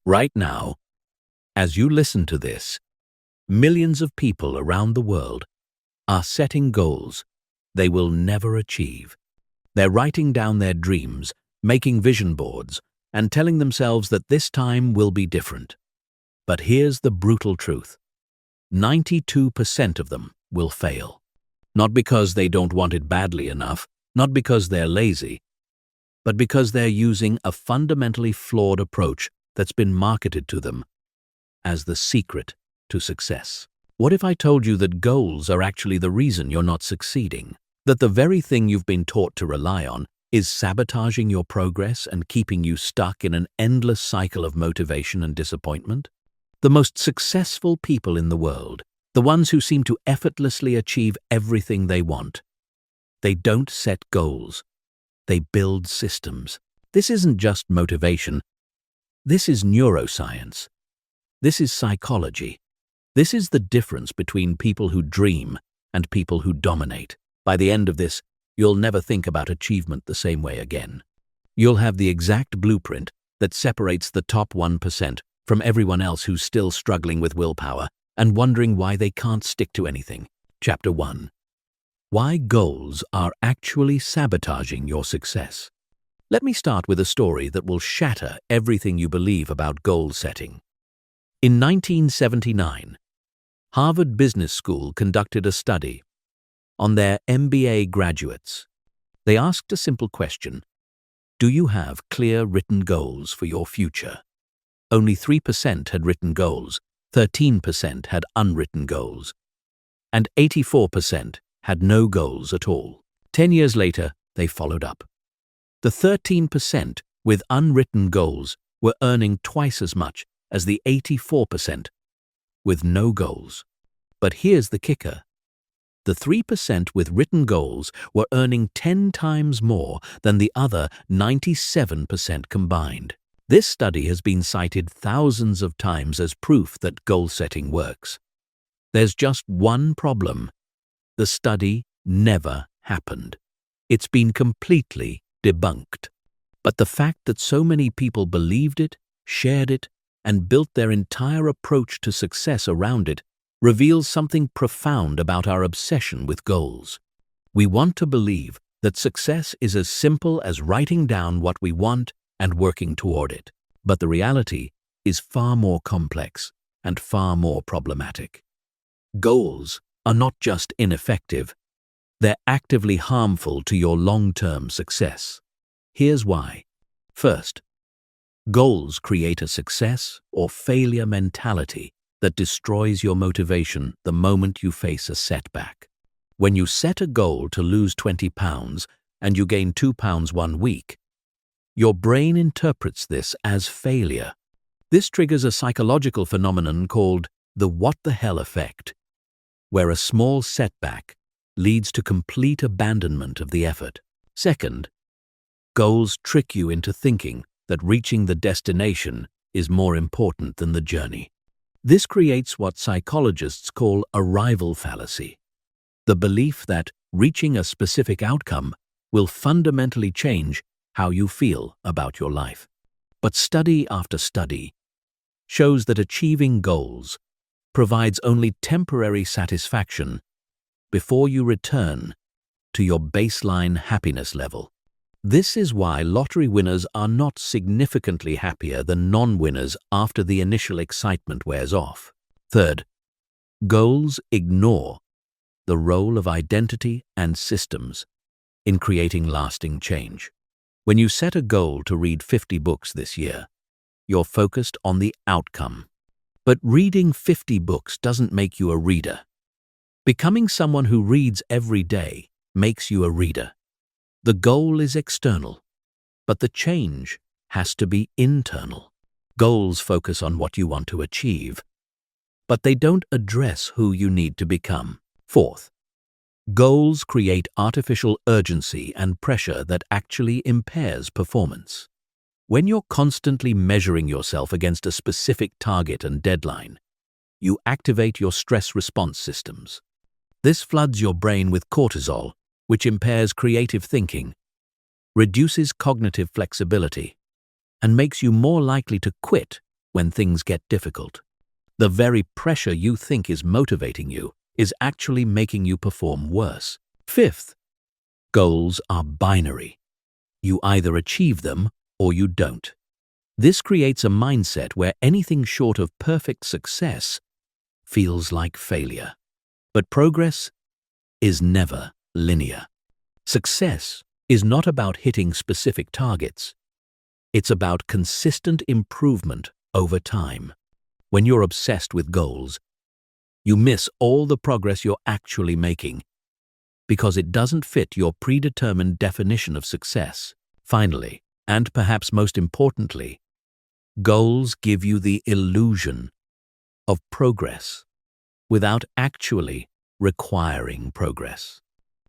Right now, as you listen to this, millions of people around the world are setting goals they will never achieve. They're writing down their dreams, making vision boards, and telling themselves that this time will be different. But here's the brutal truth. 92% of them will fail. Not because they don't want it badly enough, not because they're lazy, but because they're using a fundamentally flawed approach that's been marketed to them as the secret to success. What if I told you that goals are actually the reason you're not succeeding? That the very thing you've been taught to rely on is sabotaging your progress and keeping you stuck in an endless cycle of motivation and disappointment? The most successful people in the world, the ones who seem to effortlessly achieve everything they want, they don't set goals. They build systems. This isn't just motivation. This is neuroscience. This is psychology. This is the difference between people who dream and people who dominate. By the end of this, you'll never think about achievement the same way again. You'll have the exact blueprint that separates the top 1% from everyone else who's still struggling with willpower and wondering why they can't stick to anything. Chapter 1. Why goals are actually sabotaging your success. Let me start with a story that will shatter everything you believe about goal setting. In 1979, Harvard Business School conducted a study on their MBA graduates. They asked a simple question: do you have clear written goals for your future? Only 3% had written goals, 13% had unwritten goals, and 84% had no goals at all. 10 years later, they followed up. The 13% with unwritten goals were earning twice as much as the 84% with no goals. But here's the kicker. The 3% with written goals were earning 10 times more than the other 97% combined. This study has been cited thousands of times as proof that goal setting works. There's just one problem. The study never happened. It's been completely debunked. But the fact that so many people believed it, shared it, and built their entire approach to success around it reveals something profound about our obsession with goals. We want to believe that success is as simple as writing down what we want and working toward it. But the reality is far more complex and far more problematic. Goals are not just ineffective, they're actively harmful to your long-term success. Here's why. First, goals create a success or failure mentality that destroys your motivation the moment you face a setback. When you set a goal to lose 20 pounds and you gain 2 pounds 1 week, your brain interprets this as failure. This triggers a psychological phenomenon called the what the hell effect, where a small setback leads to complete abandonment of the effort. Second, goals trick you into thinking that reaching the destination is more important than the journey. This creates what psychologists call arrival fallacy, the belief that reaching a specific outcome will fundamentally change how you feel about your life. But study after study shows that achieving goals provides only temporary satisfaction before you return to your baseline happiness level. This is why lottery winners are not significantly happier than non-winners after the initial excitement wears off. Third, goals ignore the role of identity and systems in creating lasting change. When you set a goal to read 50 books this year, you're focused on the outcome. But reading 50 books doesn't make you a reader. Becoming someone who reads every day makes you a reader. The goal is external, but the change has to be internal. Goals focus on what you want to achieve, but they don't address who you need to become. Fourth, goals create artificial urgency and pressure that actually impairs performance. When you're constantly measuring yourself against a specific target and deadline, you activate your stress response systems. This floods your brain with cortisol, which impairs creative thinking, reduces cognitive flexibility, and makes you more likely to quit when things get difficult. The very pressure you think is motivating you is actually making you perform worse. Fifth, goals are binary. You either achieve them or you don't. This creates a mindset where anything short of perfect success feels like failure. But progress is never linear. Success is not about hitting specific targets. It's about consistent improvement over time. When you're obsessed with goals, you miss all the progress you're actually making because it doesn't fit your predetermined definition of success. Finally, and perhaps most importantly, goals give you the illusion of progress without actually requiring progress.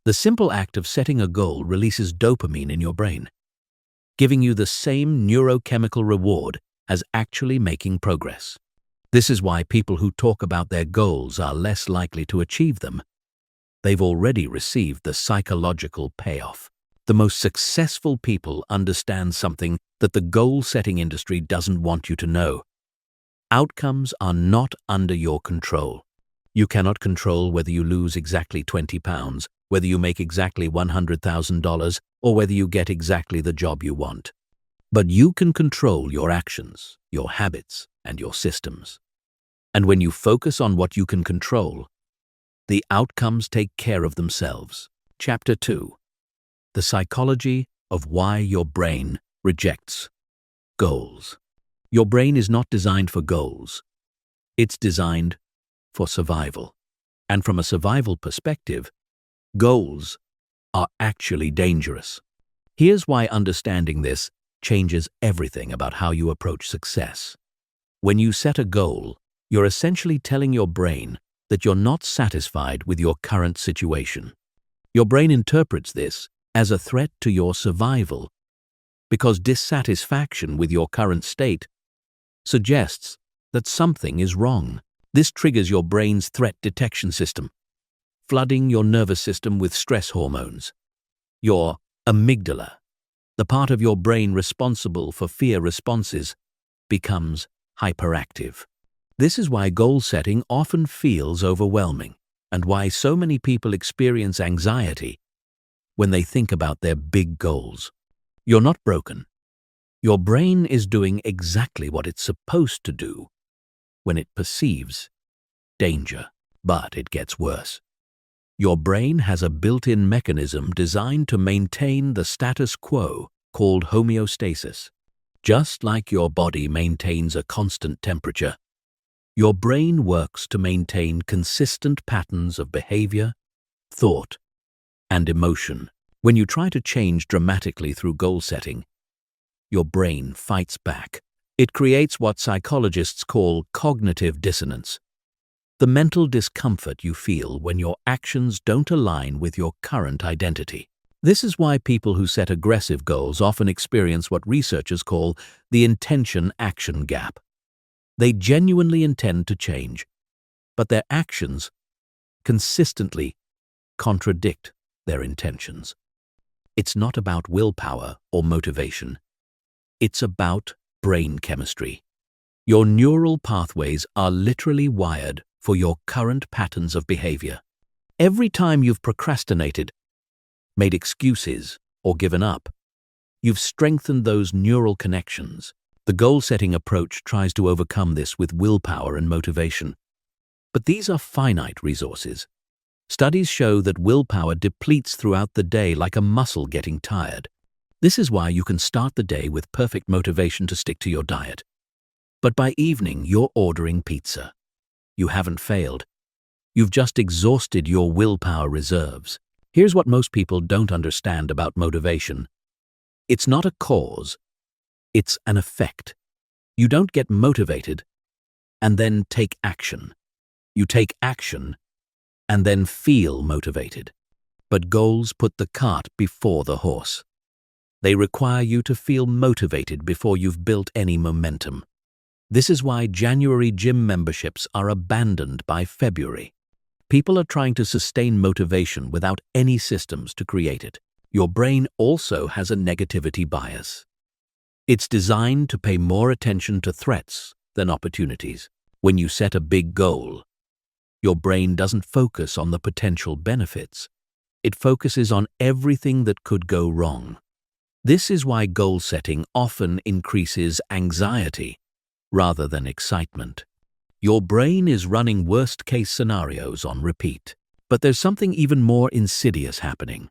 The simple act of setting a goal releases dopamine in your brain, giving you the same neurochemical reward as actually making progress. This is why people who talk about their goals are less likely to achieve them. They've already received the psychological payoff. The most successful people understand something that the goal-setting industry doesn't want you to know. Outcomes are not under your control. You cannot control whether you lose exactly 20 pounds, whether you make exactly $100,000, or whether you get exactly the job you want. But you can control your actions, your habits, and your systems. And when you focus on what you can control, the outcomes take care of themselves. Chapter 2. The psychology of why your brain rejects goals. Your brain is not designed for goals. It's designed for survival. And from a survival perspective, goals are actually dangerous. Here's why understanding this changes everything about how you approach success. When you set a goal, you're essentially telling your brain that you're not satisfied with your current situation. Your brain interprets this as a threat to your survival because dissatisfaction with your current state suggests that something is wrong. This triggers your brain's threat detection system, flooding your nervous system with stress hormones. Your amygdala, the part of your brain responsible for fear responses, becomes hyperactive. This is why goal setting often feels overwhelming and why so many people experience anxiety when they think about their big goals. You're not broken. Your brain is doing exactly what it's supposed to do when it perceives danger, but it gets worse. Your brain has a built-in mechanism designed to maintain the status quo called homeostasis. Just like your body maintains a constant temperature, your brain works to maintain consistent patterns of behavior, thought, and emotion. When you try to change dramatically through goal setting, your brain fights back. It creates what psychologists call cognitive dissonance, the mental discomfort you feel when your actions don't align with your current identity. This is why people who set aggressive goals often experience what researchers call the intention-action gap. They genuinely intend to change, but their actions consistently contradict their intentions. It's not about willpower or motivation. It's about brain chemistry. Your neural pathways are literally wired for your current patterns of behavior. Every time you've procrastinated, made excuses, or given up, you've strengthened those neural connections. The goal-setting approach tries to overcome this with willpower and motivation. But these are finite resources. Studies show that willpower depletes throughout the day like a muscle getting tired. This is why you can start the day with perfect motivation to stick to your diet. But by evening, you're ordering pizza. You haven't failed. You've just exhausted your willpower reserves. Here's what most people don't understand about motivation. It's not a cause. It's an effect. You don't get motivated and then take action. You take action and then feel motivated. But goals put the cart before the horse. They require you to feel motivated before you've built any momentum. This is why January gym memberships are abandoned by February. People are trying to sustain motivation without any systems to create it. Your brain also has a negativity bias. It's designed to pay more attention to threats than opportunities. When you set a big goal, your brain doesn't focus on the potential benefits. It focuses on everything that could go wrong. This is why goal setting often increases anxiety rather than excitement. Your brain is running worst-case scenarios on repeat. But there's something even more insidious happening.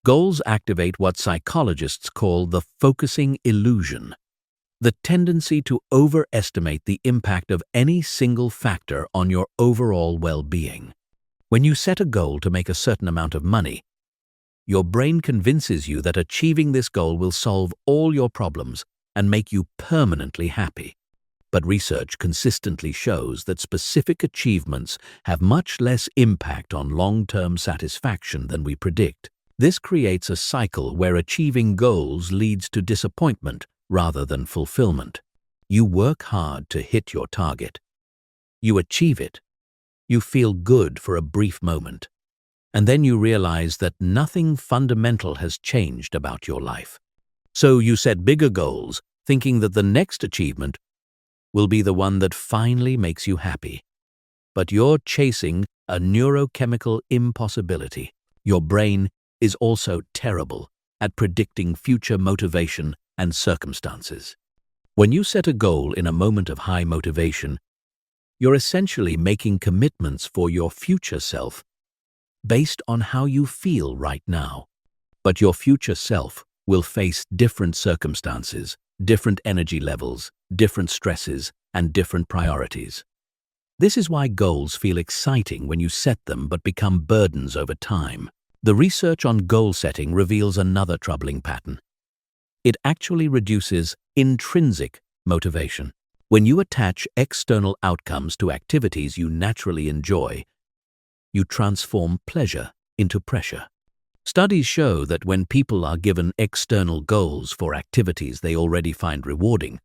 Goals activate what psychologists call the focusing illusion, the tendency to overestimate the impact of any single factor on your overall well-being. When you set a goal to make a certain amount of money, your brain convinces you that achieving this goal will solve all your problems and make you permanently happy. But research consistently shows that specific achievements have much less impact on long-term satisfaction than we predict. This creates a cycle where achieving goals leads to disappointment rather than fulfillment. You work hard to hit your target. You achieve it. You feel good for a brief moment. And then you realize that nothing fundamental has changed about your life. So you set bigger goals, thinking that the next achievement will be the one that finally makes you happy. But you're chasing a neurochemical impossibility. Your brain is also terrible at predicting future motivation and circumstances. When you set a goal in a moment of high motivation, you're essentially making commitments for your future self based on how you feel right now. But your future self will face different circumstances, different energy levels, different stresses, and different priorities. This is why goals feel exciting when you set them but become burdens over time. The research on goal setting reveals another troubling pattern. It actually reduces intrinsic motivation. When you attach external outcomes to activities you naturally enjoy, you transform pleasure into pressure. Studies show that when people are given external goals for activities they already find rewarding,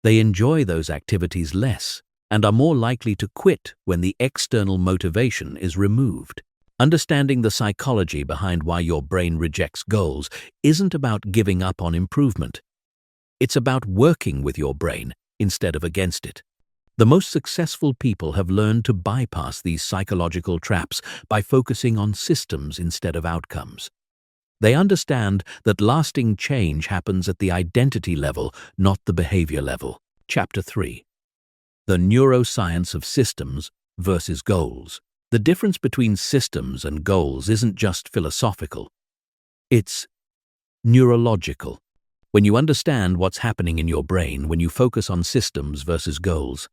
they enjoy those activities less and are more likely to quit when the external motivation is removed. Understanding the psychology behind why your brain rejects goals isn't about giving up on improvement. It's about working with your brain instead of against it. The most successful people have learned to bypass these psychological traps by focusing on systems instead of outcomes. They understand that lasting change happens at the identity level, not the behavior level. Chapter 3. The neuroscience of systems versus goals. The difference between systems and goals isn't just philosophical. It's neurological. When you understand what's happening in your brain when you focus on systems versus goals,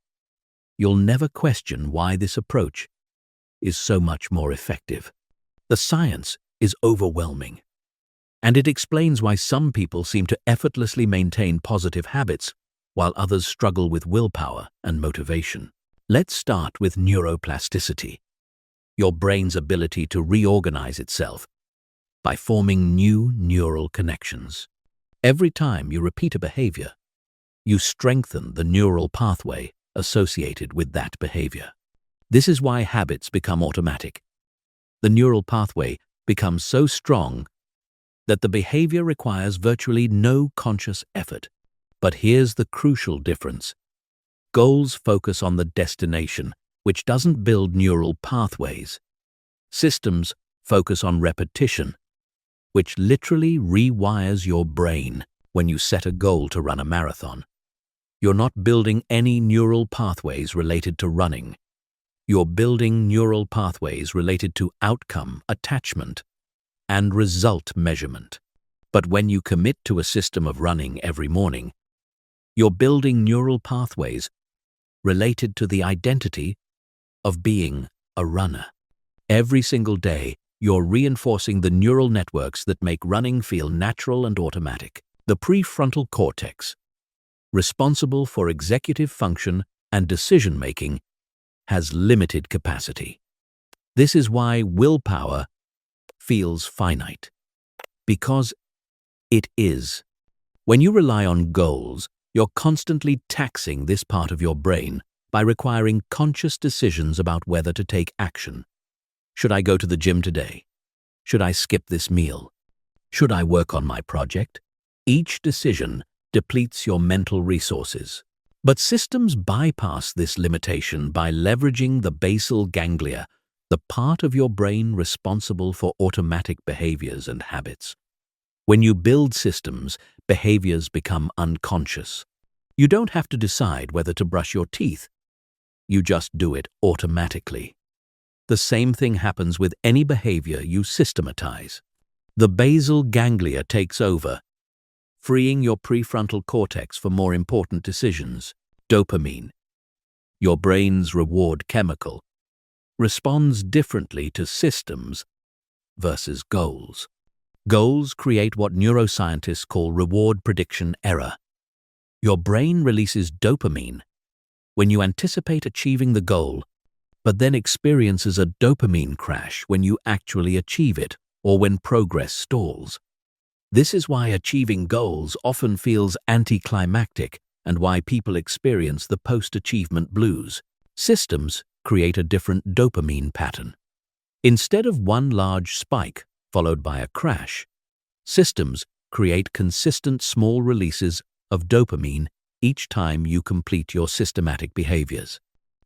you'll never question why this approach is so much more effective. The science is overwhelming, and it explains why some people seem to effortlessly maintain positive habits while others struggle with willpower and motivation. Let's start with neuroplasticity, your brain's ability to reorganize itself by forming new neural connections. Every time you repeat a behavior, you strengthen the neural pathway associated with that behavior. This is why habits become automatic. The neural pathway becomes so strong that the behavior requires virtually no conscious effort. But here's the crucial difference. Goals focus on the destination, which doesn't build neural pathways. Systems focus on repetition, which literally rewires your brain. When you set a goal to run a marathon, you're not building any neural pathways related to running. You're building neural pathways related to outcome, attachment, and result measurement. But when you commit to a system of running every morning, you're building neural pathways related to the identity of being a runner. Every single day, you're reinforcing the neural networks that make running feel natural and automatic. The prefrontal cortex, responsible for executive function and decision-making, has limited capacity. This is why willpower feels finite. Because it is. When you rely on goals, you're constantly taxing this part of your brain by requiring conscious decisions about whether to take action. Should I go to the gym today? Should I skip this meal? Should I work on my project? Each decision depletes your mental resources. But systems bypass this limitation by leveraging the basal ganglia, the part of your brain responsible for automatic behaviors and habits. When you build systems, behaviors become unconscious. You don't have to decide whether to brush your teeth. You just do it automatically. The same thing happens with any behavior you systematize. The basal ganglia takes over, freeing your prefrontal cortex for more important decisions. Dopamine, your brain's reward chemical, responds differently to systems versus goals. Goals create what neuroscientists call reward prediction error. Your brain releases dopamine when you anticipate achieving the goal, but then experiences a dopamine crash when you actually achieve it or when progress stalls. This is why achieving goals often feels anticlimactic and why people experience the post-achievement blues. Systems create a different dopamine pattern. Instead of one large spike followed by a crash, systems create consistent small releases of dopamine each time you complete your systematic behaviors.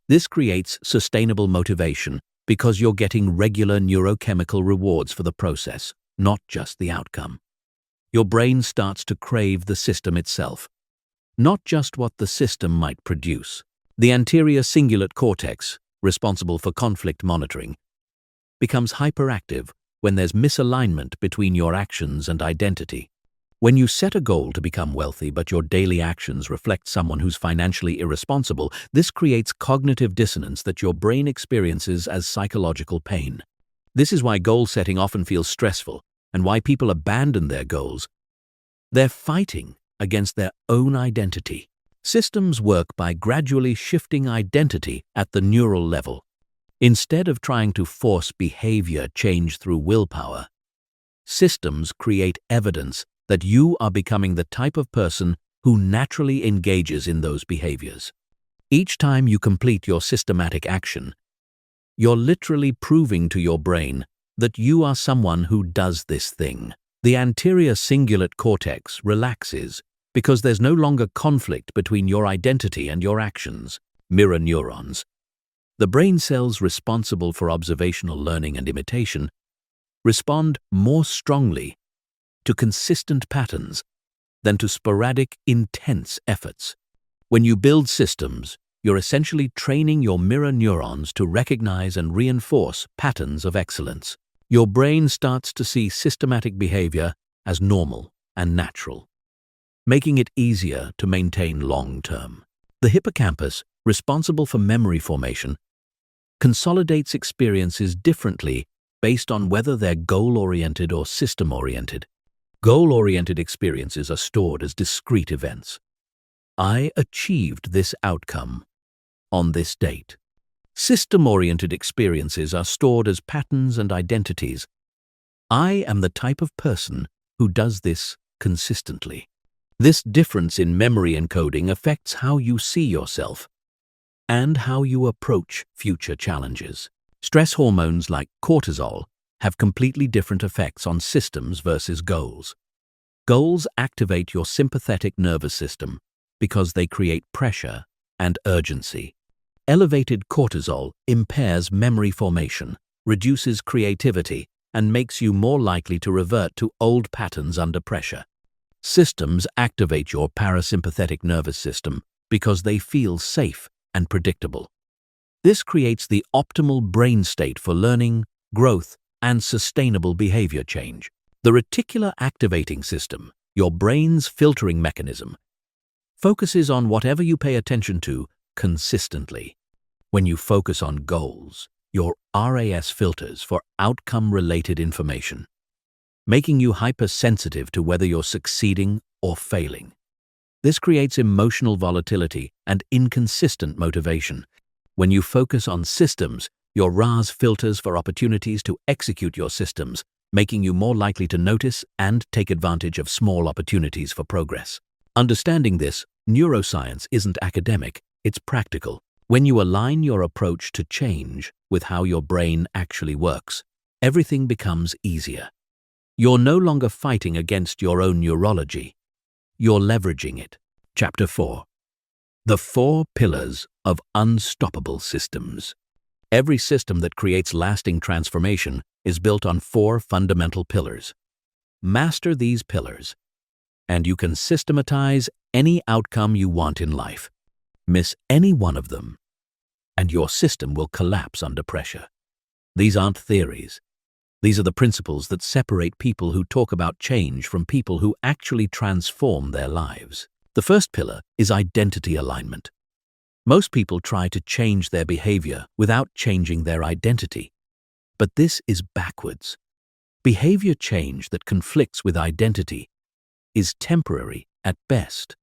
This creates sustainable motivation because you're getting regular neurochemical rewards for the process, not just the outcome. Your brain starts to crave the system itself, not just what the system might produce. The anterior cingulate cortex, responsible for conflict monitoring, becomes hyperactive when there's misalignment between your actions and identity. When you set a goal to become wealthy but your daily actions reflect someone who's financially irresponsible, this creates cognitive dissonance that your brain experiences as psychological pain. This is why goal setting often feels stressful and why people abandon their goals. They're fighting against their own identity. Systems work by gradually shifting identity at the neural level. Instead of trying to force behavior change through willpower, systems create evidence that you are becoming the type of person who naturally engages in those behaviors. Each time you complete your systematic action, you're literally proving to your brain that you are someone who does this thing. The anterior cingulate cortex relaxes because there's no longer conflict between your identity and your actions. Mirror neurons, the brain cells responsible for observational learning and imitation, respond more strongly to consistent patterns than to sporadic, intense efforts. When you build systems, you're essentially training your mirror neurons to recognize and reinforce patterns of excellence. Your brain starts to see systematic behavior as normal and natural, making it easier to maintain long-term. The hippocampus, responsible for memory formation, consolidates experiences differently based on whether they're goal-oriented or system-oriented. Goal-oriented experiences are stored as discrete events. I achieved this outcome on this date. System-oriented experiences are stored as patterns and identities. I am the type of person who does this consistently. This difference in memory encoding affects how you see yourself and how you approach future challenges. Stress hormones like cortisol have completely different effects on systems versus goals. Goals activate your sympathetic nervous system because they create pressure and urgency. Elevated cortisol impairs memory formation, reduces creativity, and makes you more likely to revert to old patterns under pressure. Systems activate your parasympathetic nervous system because they feel safe and predictable. This creates the optimal brain state for learning, growth, and sustainable behavior change. The reticular activating system, your brain's filtering mechanism, focuses on whatever you pay attention to consistently. When you focus on goals, your RAS filters for outcome-related information, making you hypersensitive to whether you're succeeding or failing. This creates emotional volatility and inconsistent motivation. When you focus on systems, your RAS filters for opportunities to execute your systems, making you more likely to notice and take advantage of small opportunities for progress. Understanding this, neuroscience isn't academic, it's practical. When you align your approach to change with how your brain actually works, everything becomes easier. You're no longer fighting against your own neurology. You're leveraging it. Chapter 4. The 4 pillars of unstoppable systems. Every system that creates lasting transformation is built on 4 fundamental pillars. Master these pillars, and you can systematize any outcome you want in life. Miss any one of them, and your system will collapse under pressure. These aren't theories. These are the principles that separate people who talk about change from people who actually transform their lives. The first pillar is identity alignment. Most people try to change their behavior without changing their identity. But this is backwards. Behavior change that conflicts with identity is temporary at best.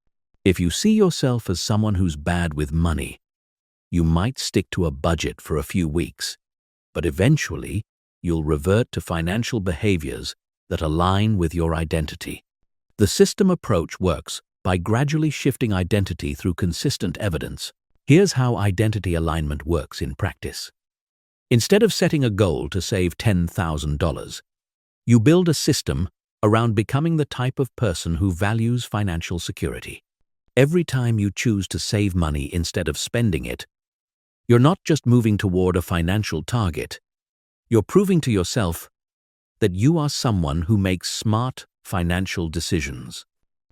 If you see yourself as someone who's bad with money, you might stick to a budget for a few weeks, but eventually you'll revert to financial behaviors that align with your identity. The system approach works by gradually shifting identity through consistent evidence. Here's how identity alignment works in practice. Instead of setting a goal to save $10,000, you build a system around becoming the type of person who values financial security. Every time you choose to save money instead of spending it, you're not just moving toward a financial target, you're proving to yourself that you are someone who makes smart financial decisions.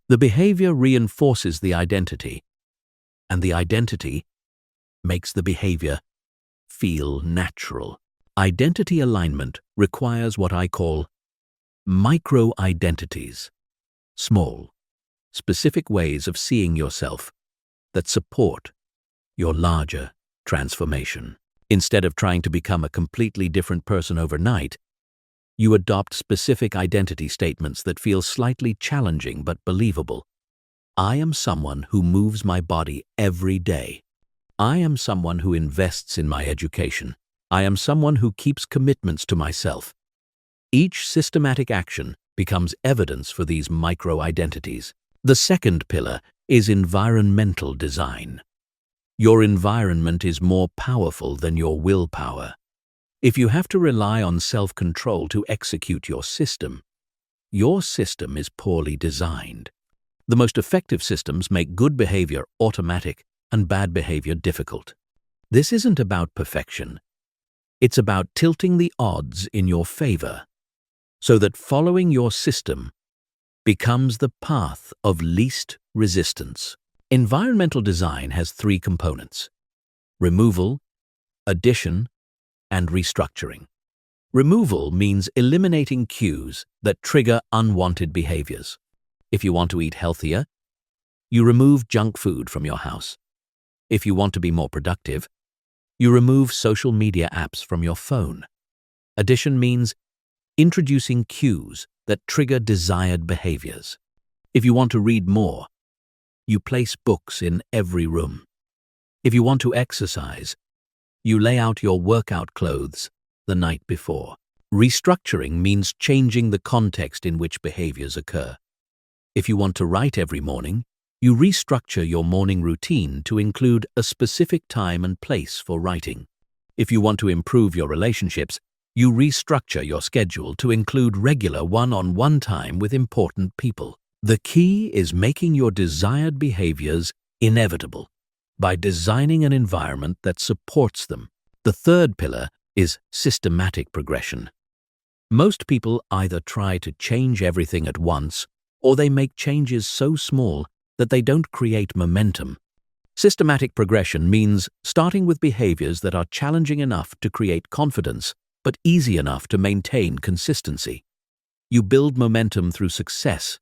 The behavior reinforces the identity, and the identity makes the behavior feel natural. Identity alignment requires what I call micro-identities, small, specific ways of seeing yourself that support your larger transformation. Instead of trying to become a completely different person overnight, you adopt specific identity statements that feel slightly challenging but believable. I am someone who moves my body every day. I am someone who invests in my education. I am someone who keeps commitments to myself. Each systematic action becomes evidence for these micro-identities. The second pillar is environmental design. Your environment is more powerful than your willpower. If you have to rely on self-control to execute your system is poorly designed. The most effective systems make good behavior automatic and bad behavior difficult. This isn't about perfection. It's about tilting the odds in your favor so that following your system becomes the path of least resistance. Environmental design has 3 components: removal, addition, and restructuring. Removal means eliminating cues that trigger unwanted behaviors. If you want to eat healthier, you remove junk food from your house. If you want to be more productive, you remove social media apps from your phone. Addition means introducing cues that trigger desired behaviors. If you want to read more, you place books in every room. If you want to exercise, you lay out your workout clothes the night before. Restructuring means changing the context in which behaviors occur. If you want to write every morning, you restructure your morning routine to include a specific time and place for writing. If you want to improve your relationships, you restructure your schedule to include regular one-on-one time with important people. The key is making your desired behaviors inevitable by designing an environment that supports them. The third pillar is systematic progression. Most people either try to change everything at once, or they make changes so small that they don't create momentum. Systematic progression means starting with behaviors that are challenging enough to create confidence, but easy enough to maintain consistency. You build momentum through success,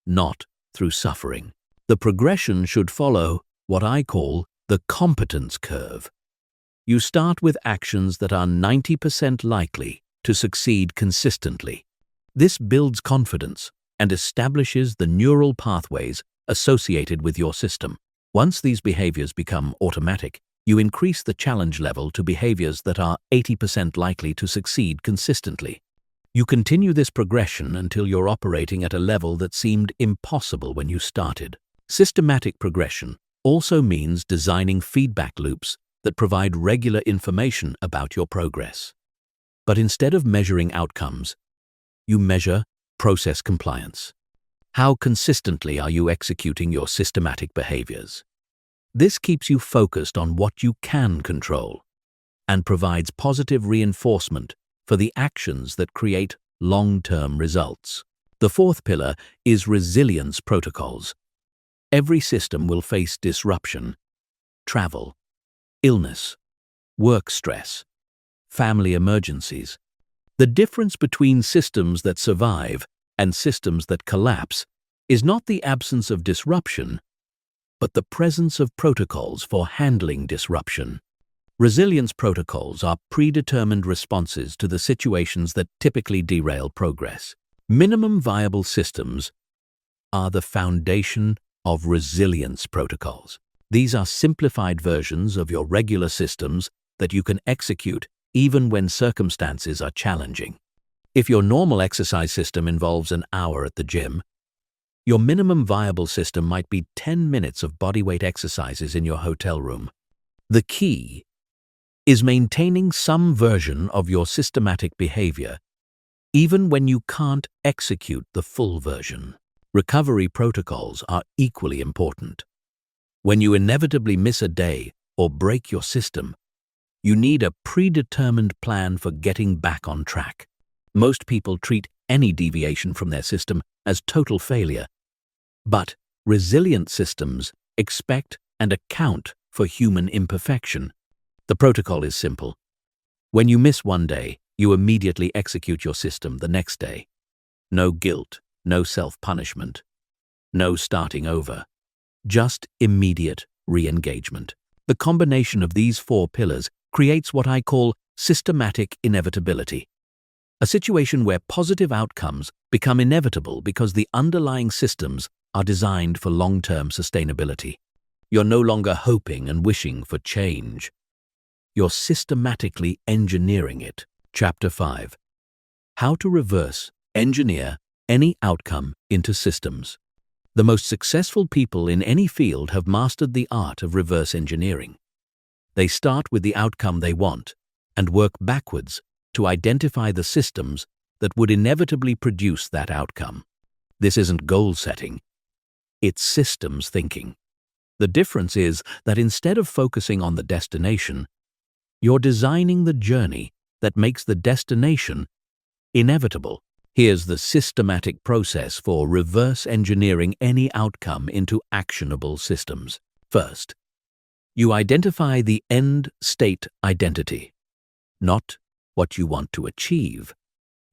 not through suffering. The progression should follow what I call the competence curve. You start with actions that are 90% likely to succeed consistently. This builds confidence and establishes the neural pathways associated with your system. Once these behaviors become automatic, you increase the challenge level to behaviors that are 80% likely to succeed consistently. You continue this progression until you're operating at a level that seemed impossible when you started. Systematic progression also means designing feedback loops that provide regular information about your progress. But instead of measuring outcomes, you measure process compliance. How consistently are you executing your systematic behaviors? This keeps you focused on what you can control and provides positive reinforcement for the actions that create long-term results. The fourth pillar is resilience protocols. Every system will face disruption, travel, illness, work stress, family emergencies. The difference between systems that survive and systems that collapse is not the absence of disruption, but the presence of protocols for handling disruption. Resilience protocols are predetermined responses to the situations that typically derail progress. Minimum viable systems are the foundation of resilience protocols. These are simplified versions of your regular systems that you can execute even when circumstances are challenging. If your normal exercise system involves an hour at the gym, your minimum viable system might be 10 minutes of bodyweight exercises in your hotel room. The key is maintaining some version of your systematic behavior, even when you can't execute the full version. Recovery protocols are equally important. When you inevitably miss a day or break your system, you need a predetermined plan for getting back on track. Most people treat any deviation from their system as total failure, but resilient systems expect and account for human imperfection. The protocol is simple. When you miss one day, you immediately execute your system the next day. No guilt, no self-punishment, no starting over, just immediate re-engagement. The combination of these four pillars creates what I call systematic inevitability, a situation where positive outcomes become inevitable because the underlying systems are designed for long-term sustainability. You're no longer hoping and wishing for change. You're systematically engineering it. Chapter 5. How to reverse engineer any outcome into systems. The most successful people in any field have mastered the art of reverse engineering. They start with the outcome they want and work backwards to identify the systems that would inevitably produce that outcome. This isn't goal setting, it's systems thinking. The difference is that instead of focusing on the destination, you're designing the journey that makes the destination inevitable. Here's the systematic process for reverse engineering any outcome into actionable systems. First, you identify the end state identity, not what you want to achieve,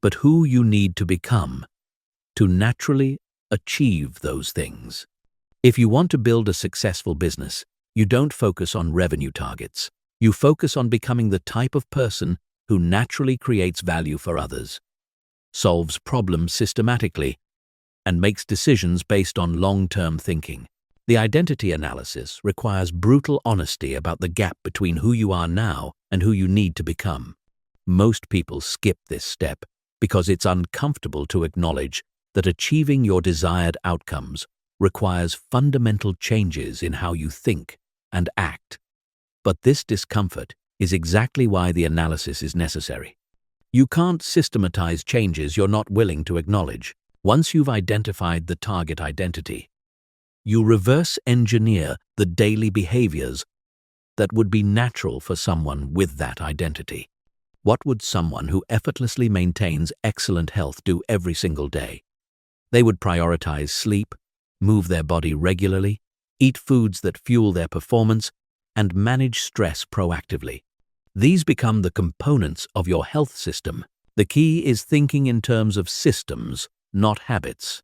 but who you need to become to naturally achieve those things. If you want to build a successful business, you don't focus on revenue targets. You focus on becoming the type of person who naturally creates value for others, solves problems systematically, and makes decisions based on long-term thinking. The identity analysis requires brutal honesty about the gap between who you are now and who you need to become. Most people skip this step because it's uncomfortable to acknowledge that achieving your desired outcomes requires fundamental changes in how you think and act. But this discomfort is exactly why the analysis is necessary. You can't systematize changes you're not willing to acknowledge. Once you've identified the target identity, you reverse engineer the daily behaviors that would be natural for someone with that identity. What would someone who effortlessly maintains excellent health do every single day? They would prioritize sleep, move their body regularly, eat foods that fuel their performance, and manage stress proactively. These become the components of your health system. The key is thinking in terms of systems, not habits.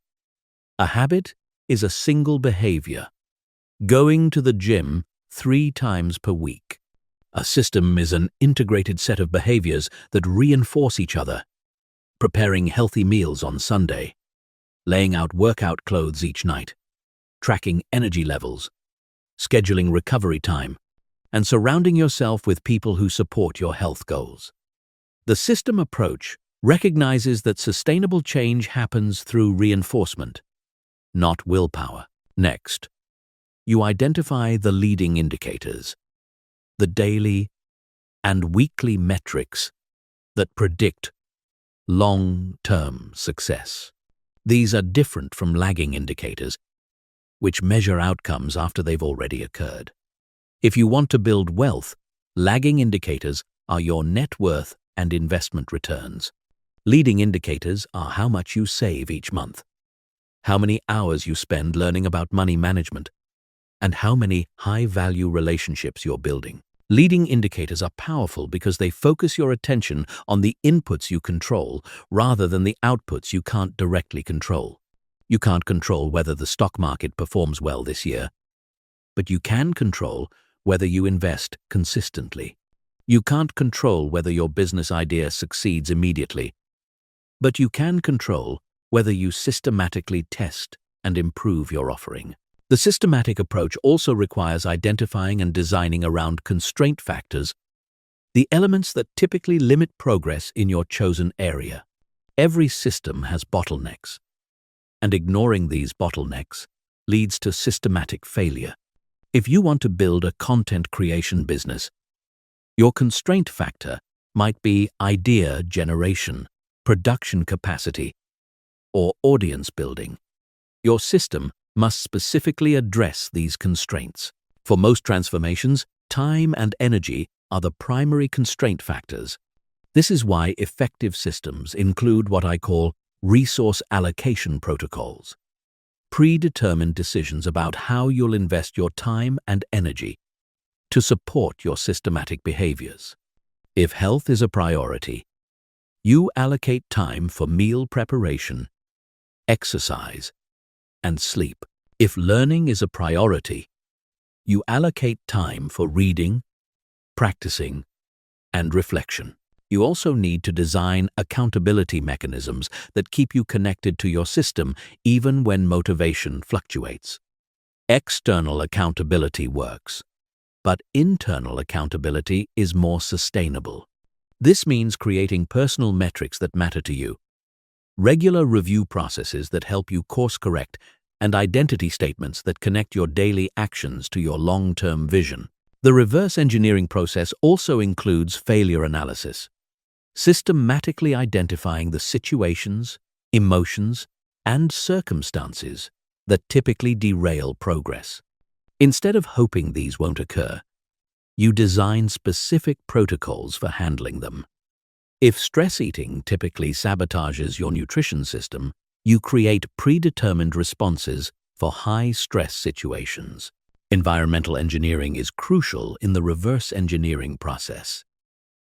A habit is a single behavior, going to the gym 3 times per week. A system is an integrated set of behaviors that reinforce each other, preparing healthy meals on Sunday, laying out workout clothes each night, tracking energy levels, scheduling recovery time, and surrounding yourself with people who support your health goals. The system approach recognizes that sustainable change happens through reinforcement, not willpower. Next, you identify the leading indicators, the daily and weekly metrics that predict long-term success. These are different from lagging indicators, which measure outcomes after they've already occurred. If you want to build wealth, lagging indicators are your net worth and investment returns. Leading indicators are how much you save each month, how many hours you spend learning about money management, and how many high-value relationships you're building. Leading indicators are powerful because they focus your attention on the inputs you control rather than the outputs you can't directly control. You can't control whether the stock market performs well this year, but you can control whether you invest consistently. You can't control whether your business idea succeeds immediately, but you can control whether you systematically test and improve your offering. The systematic approach also requires identifying and designing around constraint factors, the elements that typically limit progress in your chosen area. Every system has bottlenecks, and ignoring these bottlenecks leads to systematic failure. If you want to build a content creation business, your constraint factor might be idea generation, production capacity, or audience building. Your system must specifically address these constraints. For most transformations, time and energy are the primary constraint factors. This is why effective systems include what I call resource allocation protocols, predetermined decisions about how you'll invest your time and energy to support your systematic behaviors. If health is a priority, you allocate time for meal preparation, exercise, and sleep. If learning is a priority, you allocate time for reading, practicing, and reflection. You also need to design accountability mechanisms that keep you connected to your system even when motivation fluctuates. External accountability works, but internal accountability is more sustainable. This means creating personal metrics that matter to you, regular review processes that help you course correct, and identity statements that connect your daily actions to your long-term vision. The reverse engineering process also includes failure analysis, systematically identifying the situations, emotions, and circumstances that typically derail progress. Instead of hoping these won't occur, you design specific protocols for handling them. If stress eating typically sabotages your nutrition system, you create predetermined responses for high-stress situations. Environmental engineering is crucial in the reverse engineering process.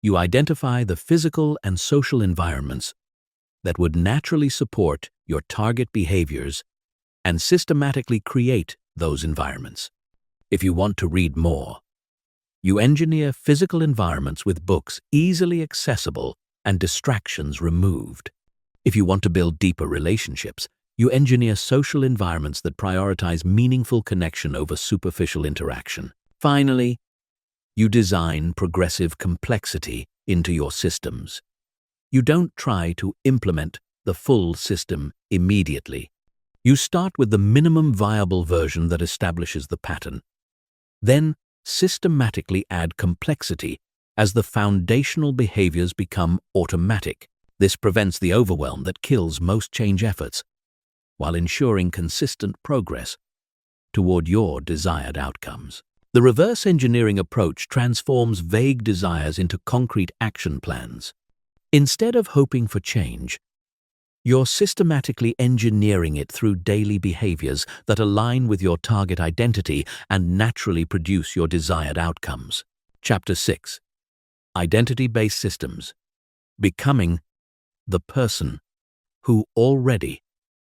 You identify the physical and social environments that would naturally support your target behaviors and systematically create those environments. If you want to read more, you engineer physical environments with books easily accessible and distractions removed. If you want to build deeper relationships, you engineer social environments that prioritize meaningful connection over superficial interaction. Finally, you design progressive complexity into your systems. You don't try to implement the full system immediately. You start with the minimum viable version that establishes the pattern. Then, systematically add complexity as the foundational behaviors become automatic. This prevents the overwhelm that kills most change efforts, while ensuring consistent progress toward your desired outcomes. The reverse engineering approach transforms vague desires into concrete action plans. Instead of hoping for change, you're systematically engineering it through daily behaviors that align with your target identity and naturally produce your desired outcomes. Chapter 6. Identity-Based Systems. Becoming the person who already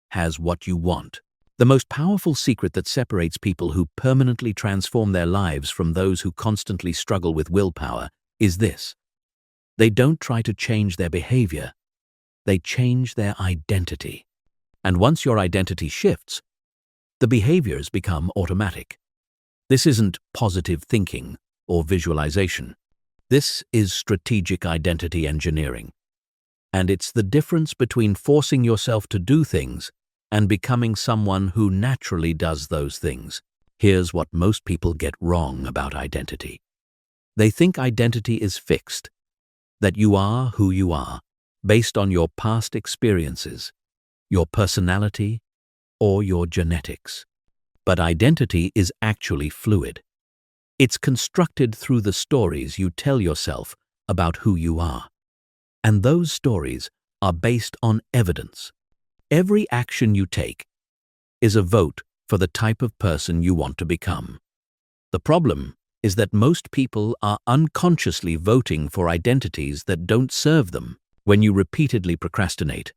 has what you want. The most powerful secret that separates people who permanently transform their lives from those who constantly struggle with willpower is this: they don't try to change their behavior, they change their identity. And once your identity shifts, the behaviors become automatic. This isn't positive thinking or visualization. This is strategic identity engineering. And it's the difference between forcing yourself to do things and becoming someone who naturally does those things. Here's what most people get wrong about identity. They think identity is fixed, that you are who you are, based on your past experiences, your personality, or your genetics. But identity is actually fluid. It's constructed through the stories you tell yourself about who you are. And those stories are based on evidence. Every action you take is a vote for the type of person you want to become. The problem is that most people are unconsciously voting for identities that don't serve them. When you repeatedly procrastinate,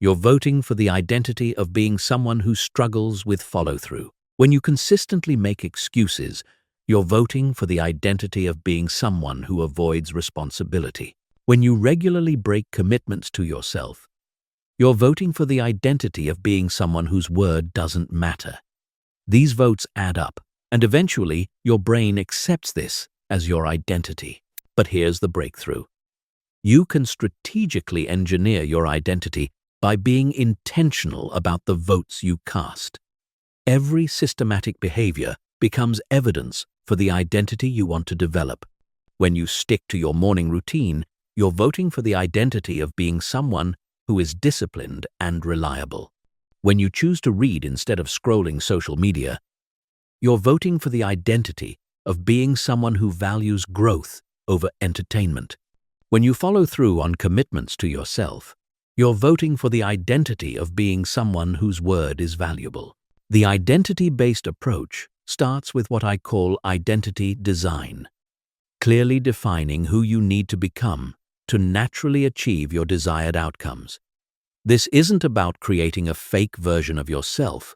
you're voting for the identity of being someone who struggles with follow-through. When you consistently make excuses, you're voting for the identity of being someone who avoids responsibility. When you regularly break commitments to yourself, you're voting for the identity of being someone whose word doesn't matter. These votes add up, and eventually your brain accepts this as your identity. But here's the breakthrough. You can strategically engineer your identity by being intentional about the votes you cast. Every systematic behavior becomes evidence for the identity you want to develop. When you stick to your morning routine, you're voting for the identity of being someone who is disciplined and reliable. When you choose to read instead of scrolling social media, you're voting for the identity of being someone who values growth over entertainment. When you follow through on commitments to yourself, you're voting for the identity of being someone whose word is valuable. The identity-based approach starts with what I call identity design, clearly defining who you need to become to naturally achieve your desired outcomes. This isn't about creating a fake version of yourself.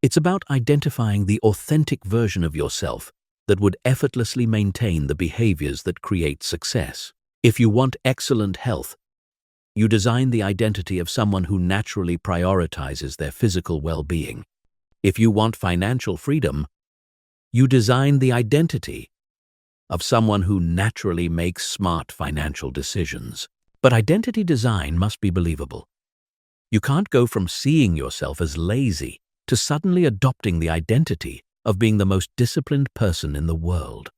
It's about identifying the authentic version of yourself that would effortlessly maintain the behaviors that create success. If you want excellent health, you design the identity of someone who naturally prioritizes their physical well-being. If you want financial freedom, you design the identity of someone who naturally makes smart financial decisions. But identity design must be believable. You can't go from seeing yourself as lazy to suddenly adopting the identity of being the most disciplined person in the world.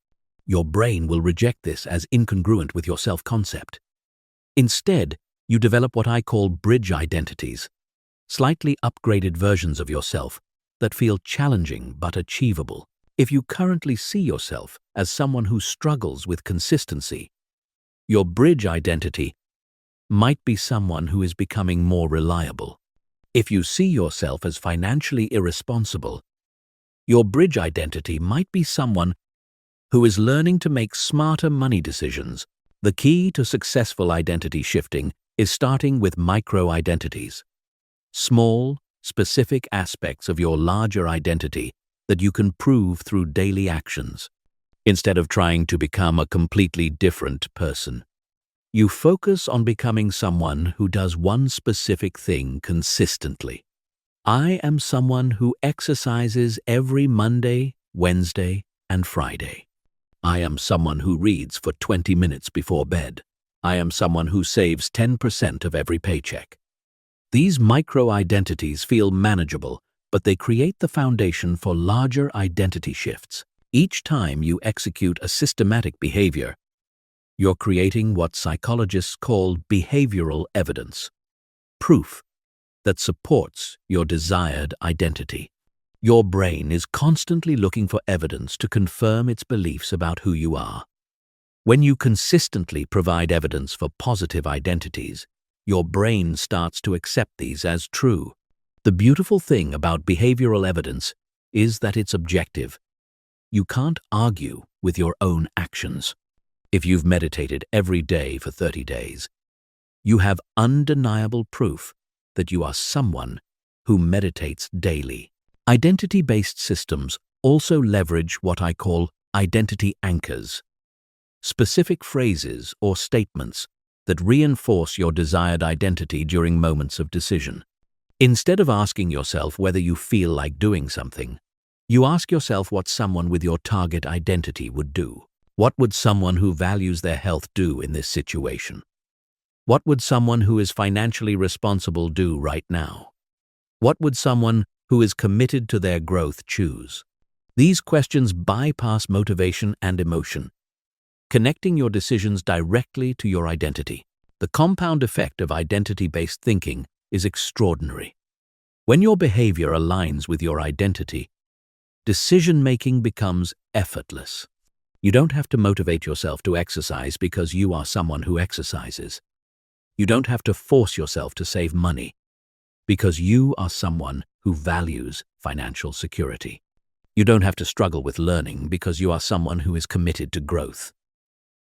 Your brain will reject this as incongruent with your self-concept. Instead, you develop what I call bridge identities, slightly upgraded versions of yourself that feel challenging but achievable. If you currently see yourself as someone who struggles with consistency, your bridge identity might be someone who is becoming more reliable. If you see yourself as financially irresponsible, your bridge identity might be someone who is learning to make smarter money decisions. The key to successful identity shifting is starting with micro-identities, small, specific aspects of your larger identity that you can prove through daily actions. Instead of trying to become a completely different person, you focus on becoming someone who does one specific thing consistently. I am someone who exercises every Monday, Wednesday, and Friday. I am someone who reads for 20 minutes before bed. I am someone who saves 10% of every paycheck. These micro-identities feel manageable, but they create the foundation for larger identity shifts. Each time you execute a systematic behavior, you're creating what psychologists call behavioral evidence, proof that supports your desired identity. Your brain is constantly looking for evidence to confirm its beliefs about who you are. When you consistently provide evidence for positive identities, your brain starts to accept these as true. The beautiful thing about behavioral evidence is that it's objective. You can't argue with your own actions. If you've meditated every day for 30 days, you have undeniable proof that you are someone who meditates daily. Identity-based systems also leverage what I call identity anchors, specific phrases or statements that reinforce your desired identity during moments of decision. Instead of asking yourself whether you feel like doing something, you ask yourself what someone with your target identity would do. What would someone who values their health do in this situation? What would someone who is financially responsible do right now? What would someone who is committed to their growth choose? These questions bypass motivation and emotion, connecting your decisions directly to your identity. The compound effect of identity-based thinking is extraordinary. When your behavior aligns with your identity, decision-making becomes effortless. You don't have to motivate yourself to exercise because you are someone who exercises. You don't have to force yourself to save money because you are someone who values financial security. You don't have to struggle with learning because you are someone who is committed to growth.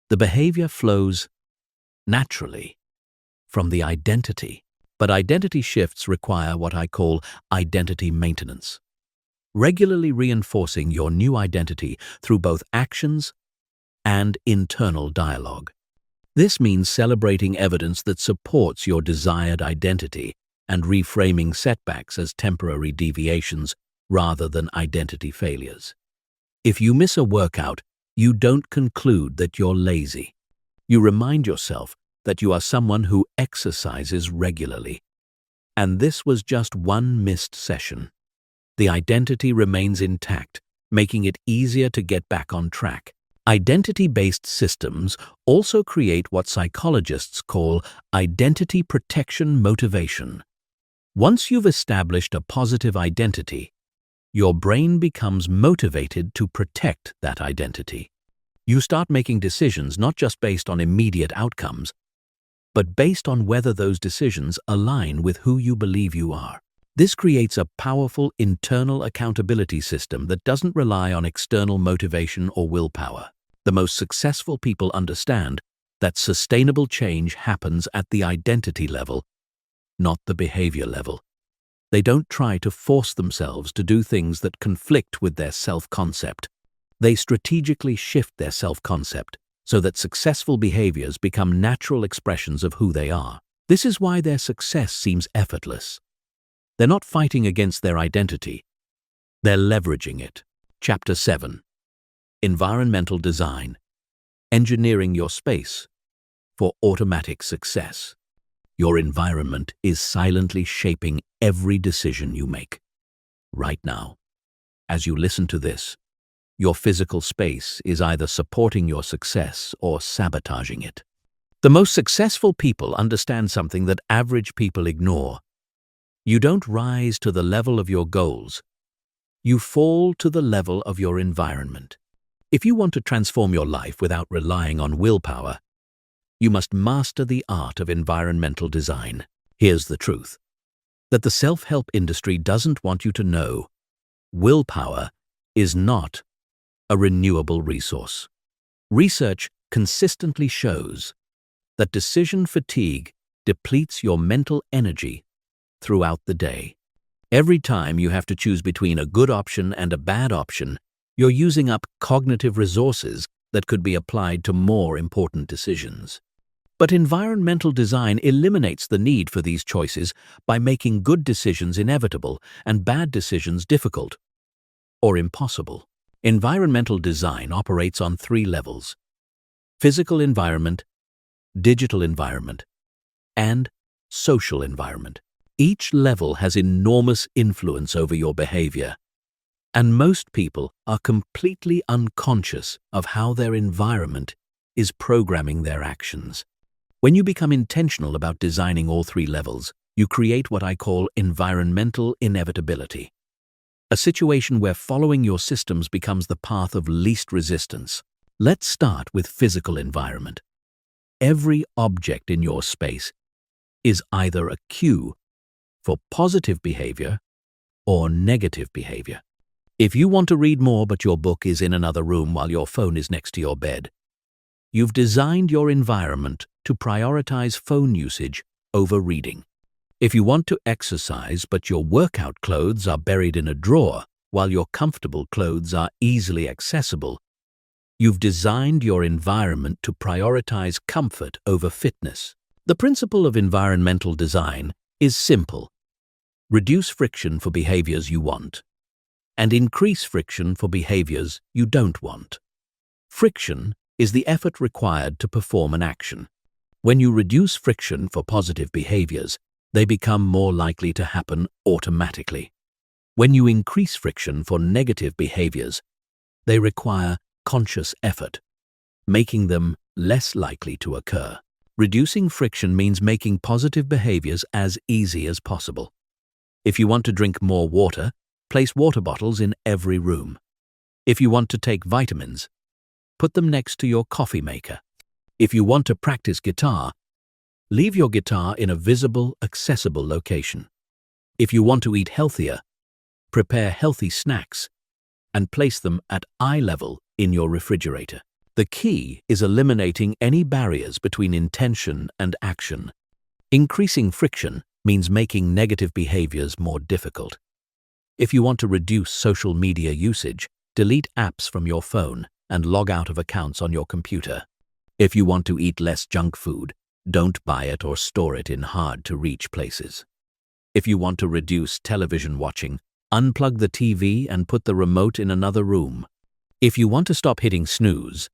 The behavior flows naturally from the identity, but identity shifts require what I call identity maintenance. Regularly reinforcing your new identity through both actions and internal dialogue. This means celebrating evidence that supports your desired identity and reframing setbacks as temporary deviations rather than identity failures. If you miss a workout, you don't conclude that you're lazy. You remind yourself that you are someone who exercises regularly. And this was just one missed session. The identity remains intact, making it easier to get back on track. Identity-based systems also create what psychologists call identity protection motivation. Once you've established a positive identity, your brain becomes motivated to protect that identity. You start making decisions not just based on immediate outcomes, but based on whether those decisions align with who you believe you are. This creates a powerful internal accountability system that doesn't rely on external motivation or willpower. The most successful people understand that sustainable change happens at the identity level, not the behavior level. They don't try to force themselves to do things that conflict with their self-concept. They strategically shift their self-concept so that successful behaviors become natural expressions of who they are. This is why their success seems effortless. They're not fighting against their identity. They're leveraging it. Chapter 7. Environmental Design. Engineering your space for automatic success. Your environment is silently shaping every decision you make. Right now, as you listen to this, your physical space is either supporting your success or sabotaging it. The most successful people understand something that average people ignore. You don't rise to the level of your goals. You fall to the level of your environment. If you want to transform your life without relying on willpower, you must master the art of environmental design. Here's the truth, that the self-help industry doesn't want you to know. Willpower is not a renewable resource. Research consistently shows that decision fatigue depletes your mental energy throughout the day. Every time you have to choose between a good option and a bad option, you're using up cognitive resources that could be applied to more important decisions. But environmental design eliminates the need for these choices by making good decisions inevitable and bad decisions difficult or impossible. Environmental design operates on 3 levels: physical environment, digital environment, and social environment. Each level has enormous influence over your behavior, and most people are completely unconscious of how their environment is programming their actions. When you become intentional about designing all 3 levels, you create what I call environmental inevitability, a situation where following your systems becomes the path of least resistance. Let's start with physical environment. Every object in your space is either a cue for positive behavior or negative behavior. If you want to read more but your book is in another room while your phone is next to your bed, you've designed your environment to prioritize phone usage over reading. If you want to exercise but your workout clothes are buried in a drawer while your comfortable clothes are easily accessible, you've designed your environment to prioritize comfort over fitness. The principle of environmental design is simple. Reduce friction for behaviors you want, and increase friction for behaviors you don't want. Friction is the effort required to perform an action. When you reduce friction for positive behaviors, they become more likely to happen automatically. When you increase friction for negative behaviors, they require conscious effort, making them less likely to occur. Reducing friction means making positive behaviors as easy as possible. If you want to drink more water, Place water bottles in every room. If you want to take vitamins, put them next to your coffee maker. If you want to practice guitar, leave your guitar in a visible, accessible location. If you want to eat healthier, prepare healthy snacks and place them at eye level in your refrigerator. The key is eliminating any barriers between intention and action. Increasing friction means making negative behaviors more difficult. If you want to reduce social media usage, delete apps from your phone and log out of accounts on your computer. If you want to eat less junk food, don't buy it or store it in hard-to-reach places. If you want to reduce television watching, unplug the TV and put the remote in another room. If you want to stop hitting snooze,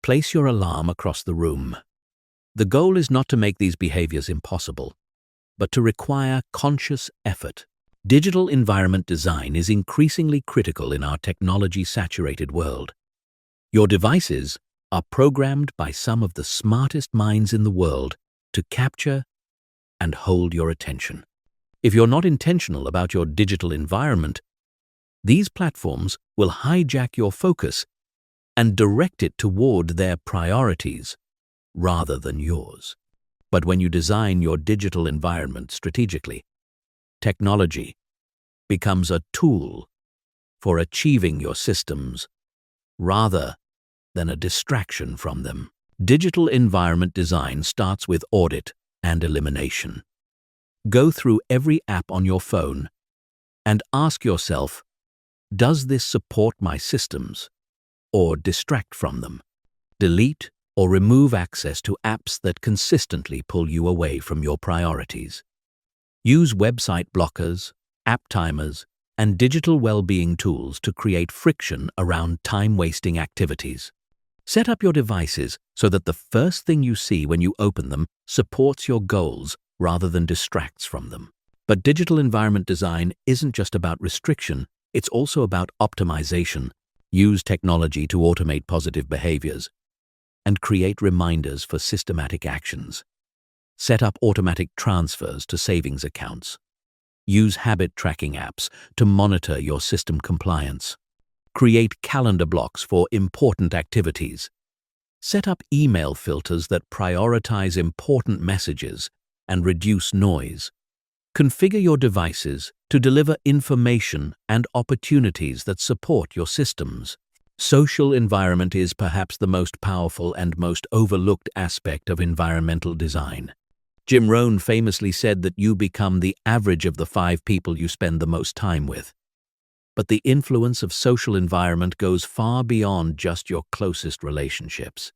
place your alarm across the room. The goal is not to make these behaviors impossible, but to require conscious effort. Digital environment design is increasingly critical in our technology-saturated world. Your devices are programmed by some of the smartest minds in the world to capture and hold your attention. If you're not intentional about your digital environment, these platforms will hijack your focus and direct it toward their priorities rather than yours. But when you design your digital environment strategically, technology becomes a tool for achieving your systems rather than a distraction from them. Digital environment design starts with audit and elimination. Go through every app on your phone and ask yourself, does this support my systems or distract from them? Delete or remove access to apps that consistently pull you away from your priorities. Use website blockers, app timers, and digital well-being tools to create friction around time-wasting activities. Set up your devices so that the first thing you see when you open them supports your goals rather than distracts from them. But digital environment design isn't just about restriction, it's also about optimization. Use technology to automate positive behaviors and create reminders for systematic actions. Set up automatic transfers to savings accounts. Use habit tracking apps to monitor your system compliance. Create calendar blocks for important activities. Set up email filters that prioritize important messages and reduce noise. Configure your devices to deliver information and opportunities that support your systems. Social environment is perhaps the most powerful and most overlooked aspect of environmental design. Jim Rohn famously said that you become the average of the 5 people you spend the most time with. But the influence of social environment goes far beyond just your closest relationships.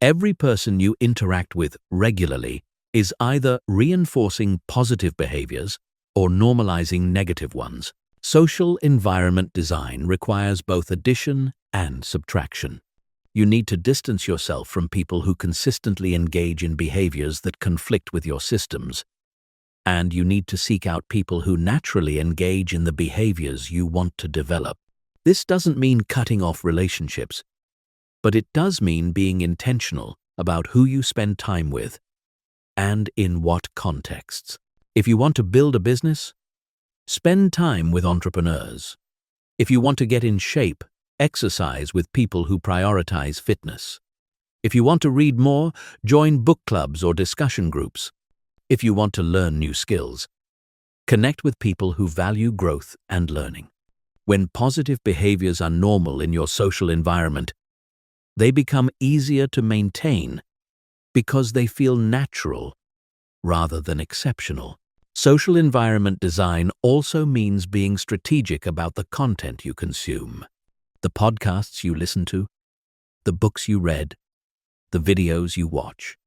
Every person you interact with regularly is either reinforcing positive behaviors or normalizing negative ones. Social environment design requires both addition and subtraction. You need to distance yourself from people who consistently engage in behaviors that conflict with your systems, and you need to seek out people who naturally engage in the behaviors you want to develop. This doesn't mean cutting off relationships, but it does mean being intentional about who you spend time with and in what contexts. If you want to build a business, spend time with entrepreneurs. If you want to get in shape, exercise with people who prioritize fitness. If you want to read more, join book clubs or discussion groups. If you want to learn new skills, connect with people who value growth and learning. When positive behaviors are normal in your social environment, they become easier to maintain because they feel natural rather than exceptional. Social environment design also means being strategic about the content you consume. The podcasts you listen to, the books you read, the videos you watch.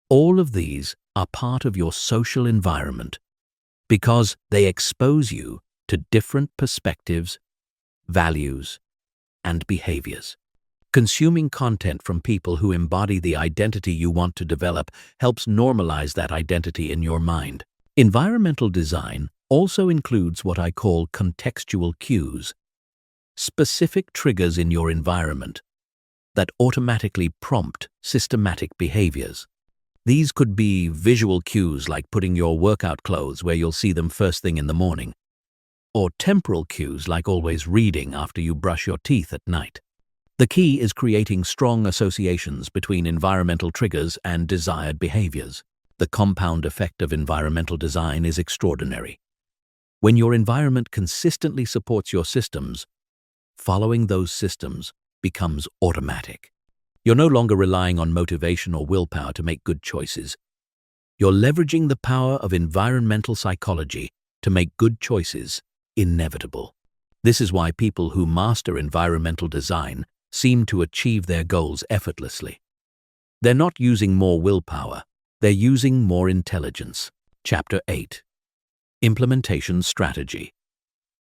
All of these are part of your social environment because they expose you to different perspectives, values, and behaviors. Consuming content from people who embody the identity you want to develop helps normalize that identity in your mind. Environmental design also includes what I call contextual cues, specific triggers in your environment that automatically prompt systematic behaviors. These could be visual cues like putting your workout clothes where you'll see them first thing in the morning, or temporal cues like always reading after you brush your teeth at night. The key is creating strong associations between environmental triggers and desired behaviors. The compound effect of environmental design is extraordinary. When your environment consistently supports your systems, following those systems becomes automatic. You're no longer relying on motivation or willpower to make good choices. You're leveraging the power of environmental psychology to make good choices inevitable. This is why people who master environmental design seem to achieve their goals effortlessly. They're not using more willpower, they're using more intelligence. Chapter 8. Implementation Strategy.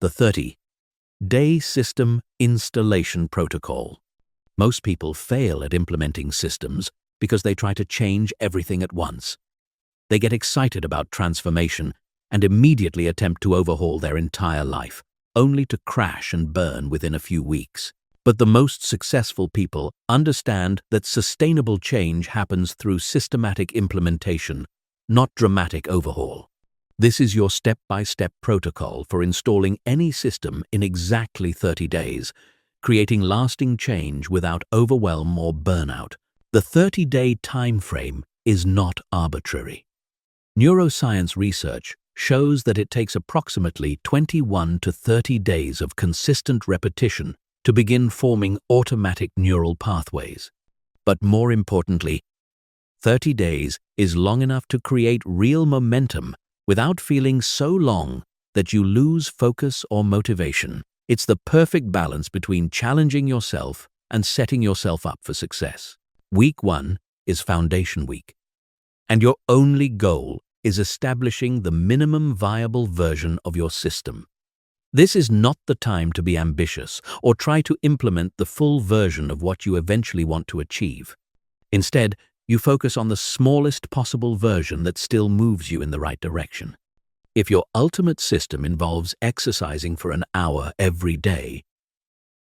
The 30-day System Installation Protocol. Most people fail at implementing systems because they try to change everything at once. They get excited about transformation and immediately attempt to overhaul their entire life, only to crash and burn within a few weeks. But the most successful people understand that sustainable change happens through systematic implementation, not dramatic overhaul. This is your step-by-step protocol for installing any system in exactly 30 days, creating lasting change without overwhelm or burnout. The 30-day time frame is not arbitrary. Neuroscience research shows that it takes approximately 21 to 30 days of consistent repetition to begin forming automatic neural pathways. But more importantly, 30 days is long enough to create real momentum without feeling so long that you lose focus or motivation. It's the perfect balance between challenging yourself and setting yourself up for success. Week 1 is Foundation Week, and your only goal is establishing the minimum viable version of your system. This is not the time to be ambitious or try to implement the full version of what you eventually want to achieve. Instead, you focus on the smallest possible version that still moves you in the right direction. If your ultimate system involves exercising for an hour every day,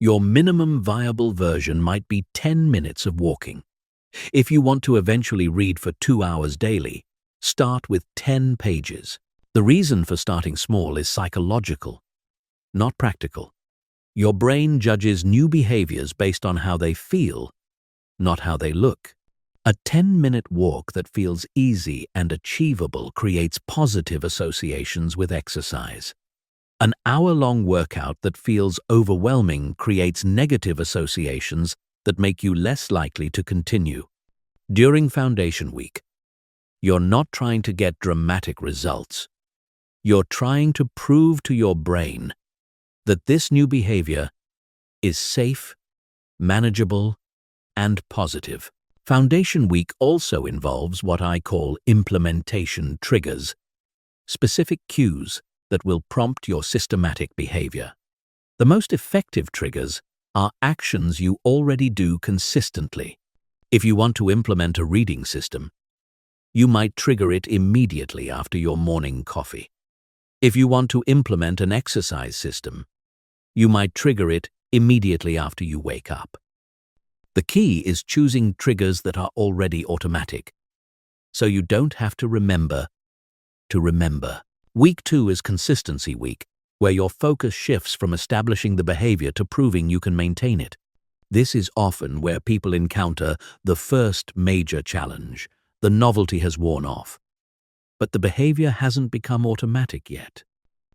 your minimum viable version might be 10 minutes of walking. If you want to eventually read for 2 hours daily, start with 10 pages. The reason for starting small is psychological, not practical. Your brain judges new behaviors based on how they feel, not how they look. A 10-minute walk that feels easy and achievable creates positive associations with exercise. An hour-long workout that feels overwhelming creates negative associations that make you less likely to continue. During Foundation Week, you're not trying to get dramatic results. You're trying to prove to your brain that this new behavior is safe, manageable, and positive. Foundation Week also involves what I call implementation triggers, specific cues that will prompt your systematic behavior. The most effective triggers are actions you already do consistently. If you want to implement a reading system, you might trigger it immediately after your morning coffee. If you want to implement an exercise system, you might trigger it immediately after you wake up. The key is choosing triggers that are already automatic, so you don't have to remember to remember. Week 2 is Consistency Week, where your focus shifts from establishing the behavior to proving you can maintain it. This is often where people encounter the first major challenge. The novelty has worn off, but the behavior hasn't become automatic yet.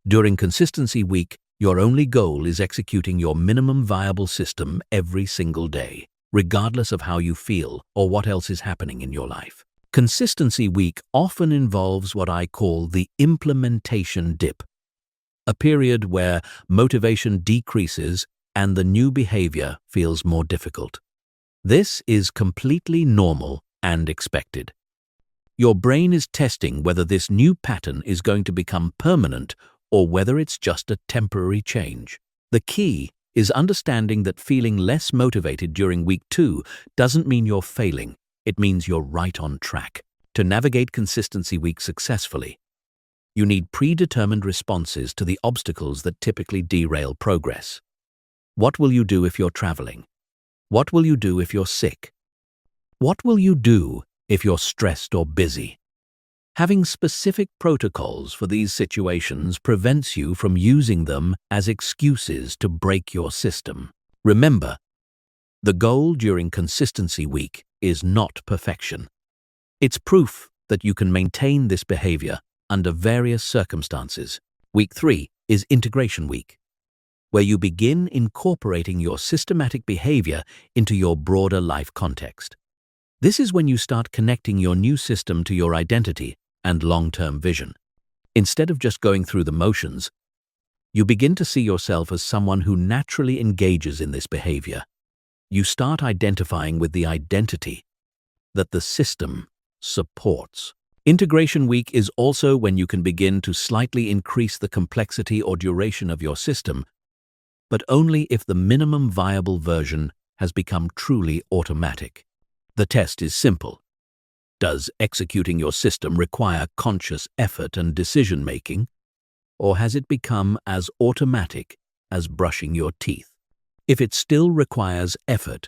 During Consistency Week, your only goal is executing your minimum viable system every single day, regardless of how you feel or what else is happening in your life. Consistency Week often involves what I call the implementation dip, a period where motivation decreases and the new behavior feels more difficult. This is completely normal and expected. Your brain is testing whether this new pattern is going to become permanent or whether it's just a temporary change. The key is understanding that feeling less motivated during Week 2 doesn't mean you're failing. It means you're right on track. To navigate Consistency Week successfully, you need predetermined responses to the obstacles that typically derail progress. What will you do if you're traveling? What will you do if you're sick? What will you do if you're stressed or busy? Having specific protocols for these situations prevents you from using them as excuses to break your system. Remember, the goal during Consistency Week is not perfection. It's proof that you can maintain this behavior under various circumstances. Week 3 is Integration Week, where you begin incorporating your systematic behavior into your broader life context. This is when you start connecting your new system to your identity and long-term vision. Instead of just going through the motions, you begin to see yourself as someone who naturally engages in this behavior. You start identifying with the identity that the system supports. Integration Week is also when you can begin to slightly increase the complexity or duration of your system, but only if the minimum viable version has become truly automatic. The test is simple. Does executing your system require conscious effort and decision-making, or has it become as automatic as brushing your teeth? If it still requires effort,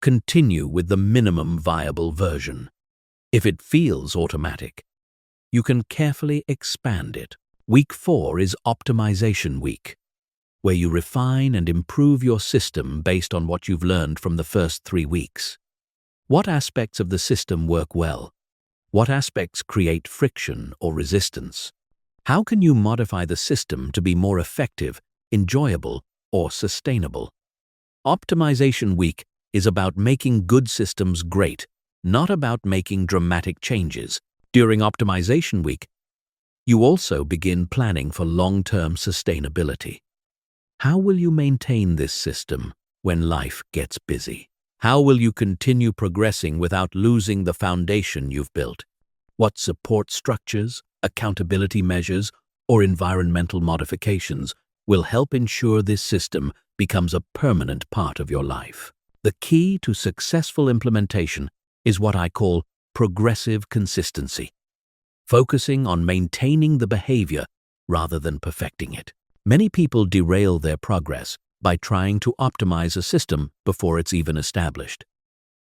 continue with the minimum viable version. If it feels automatic, you can carefully expand it. Week 4 is Optimization Week, where you refine and improve your system based on what you've learned from the first 3 weeks. What aspects of the system work well? What aspects create friction or resistance? How can you modify the system to be more effective, enjoyable, or sustainable? Optimization Week is about making good systems great, not about making dramatic changes. During Optimization Week, you also begin planning for long-term sustainability. How will you maintain this system when life gets busy? How will you continue progressing without losing the foundation you've built? What support structures, accountability measures, or environmental modifications will help ensure this system becomes a permanent part of your life? The key to successful implementation is what I call progressive consistency, focusing on maintaining the behavior rather than perfecting it. Many people derail their progress by trying to optimize a system before it's even established.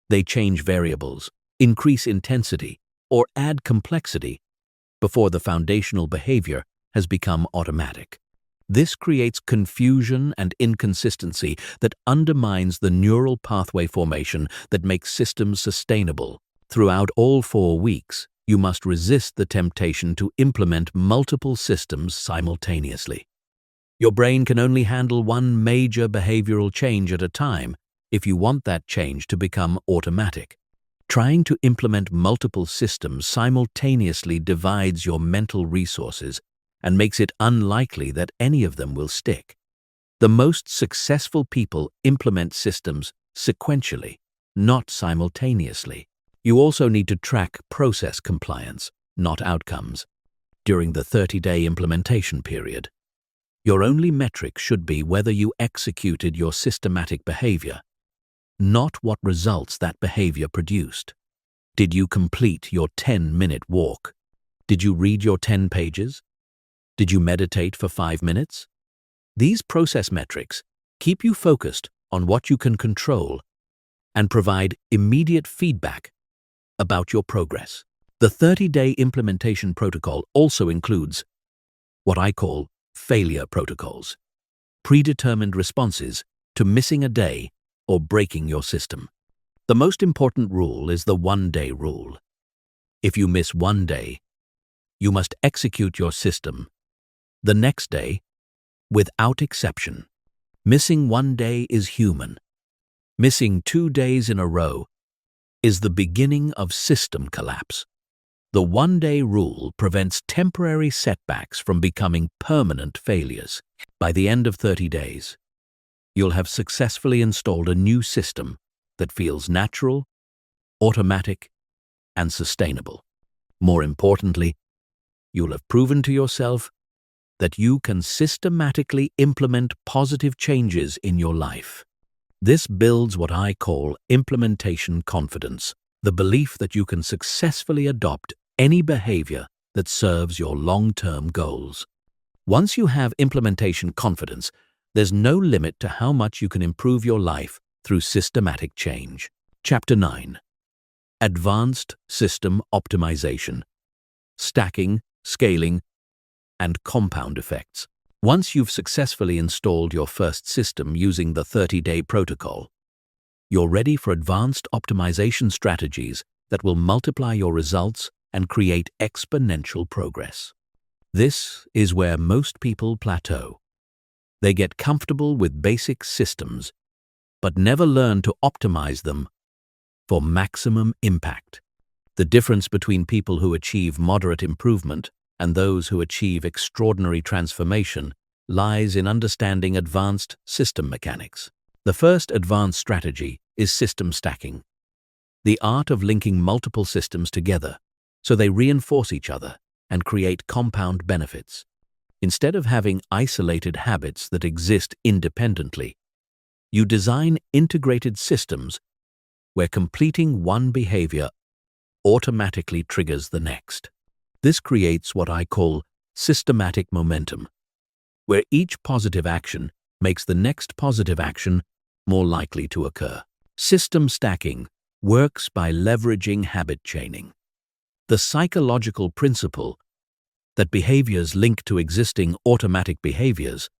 They change variables, increase intensity, or add complexity before the foundational behavior has become automatic. This creates confusion and inconsistency that undermines the neural pathway formation that makes systems sustainable. Throughout all 4 weeks, you must resist the temptation to implement multiple systems simultaneously. Your brain can only handle one major behavioral change at a time if you want that change to become automatic. Trying to implement multiple systems simultaneously divides your mental resources and makes it unlikely that any of them will stick. The most successful people implement systems sequentially, not simultaneously. You also need to track process compliance, not outcomes, during the 30-day implementation period. Your only metric should be whether you executed your systematic behavior, not what results that behavior produced. Did you complete your 10-minute walk? Did you read your 10 pages? Did you meditate for 5 minutes? These process metrics keep you focused on what you can control and provide immediate feedback about your progress. The 30-day implementation protocol also includes what I call failure protocols, predetermined responses to missing a day or breaking your system. The most important rule is the 1-day rule. If you miss 1 day, you must execute your system the next day without exception. Missing 1 day is human. Missing 2 days in a row is the beginning of system collapse. The 1-day rule prevents temporary setbacks from becoming permanent failures. By the end of 30 days, you'll have successfully installed a new system that feels natural, automatic, and sustainable. More importantly, you'll have proven to yourself that you can systematically implement positive changes in your life. This builds what I call implementation confidence, the belief that you can successfully adopt any behavior that serves your long-term goals. Once you have implementation confidence, there's no limit to how much you can improve your life through systematic change. Chapter 9. Advanced System Optimization. stacking, scaling, and compound effects. Once you've successfully installed your first system using the 30-day protocol, you're ready for advanced optimization strategies that will multiply your results and create exponential progress. This is where most people plateau. They get comfortable with basic systems, but never learn to optimize them for maximum impact. The difference between people who achieve moderate improvement and those who achieve extraordinary transformation lies in understanding advanced system mechanics. The first advanced strategy is system stacking, the art of linking multiple systems together so they reinforce each other and create compound benefits. Instead of having isolated habits that exist independently, you design integrated systems where completing one behavior automatically triggers the next. This creates what I call systematic momentum, where each positive action makes the next positive action more likely to occur. System stacking works by leveraging habit chaining, the psychological principle that behaviors linked to existing automatic behaviors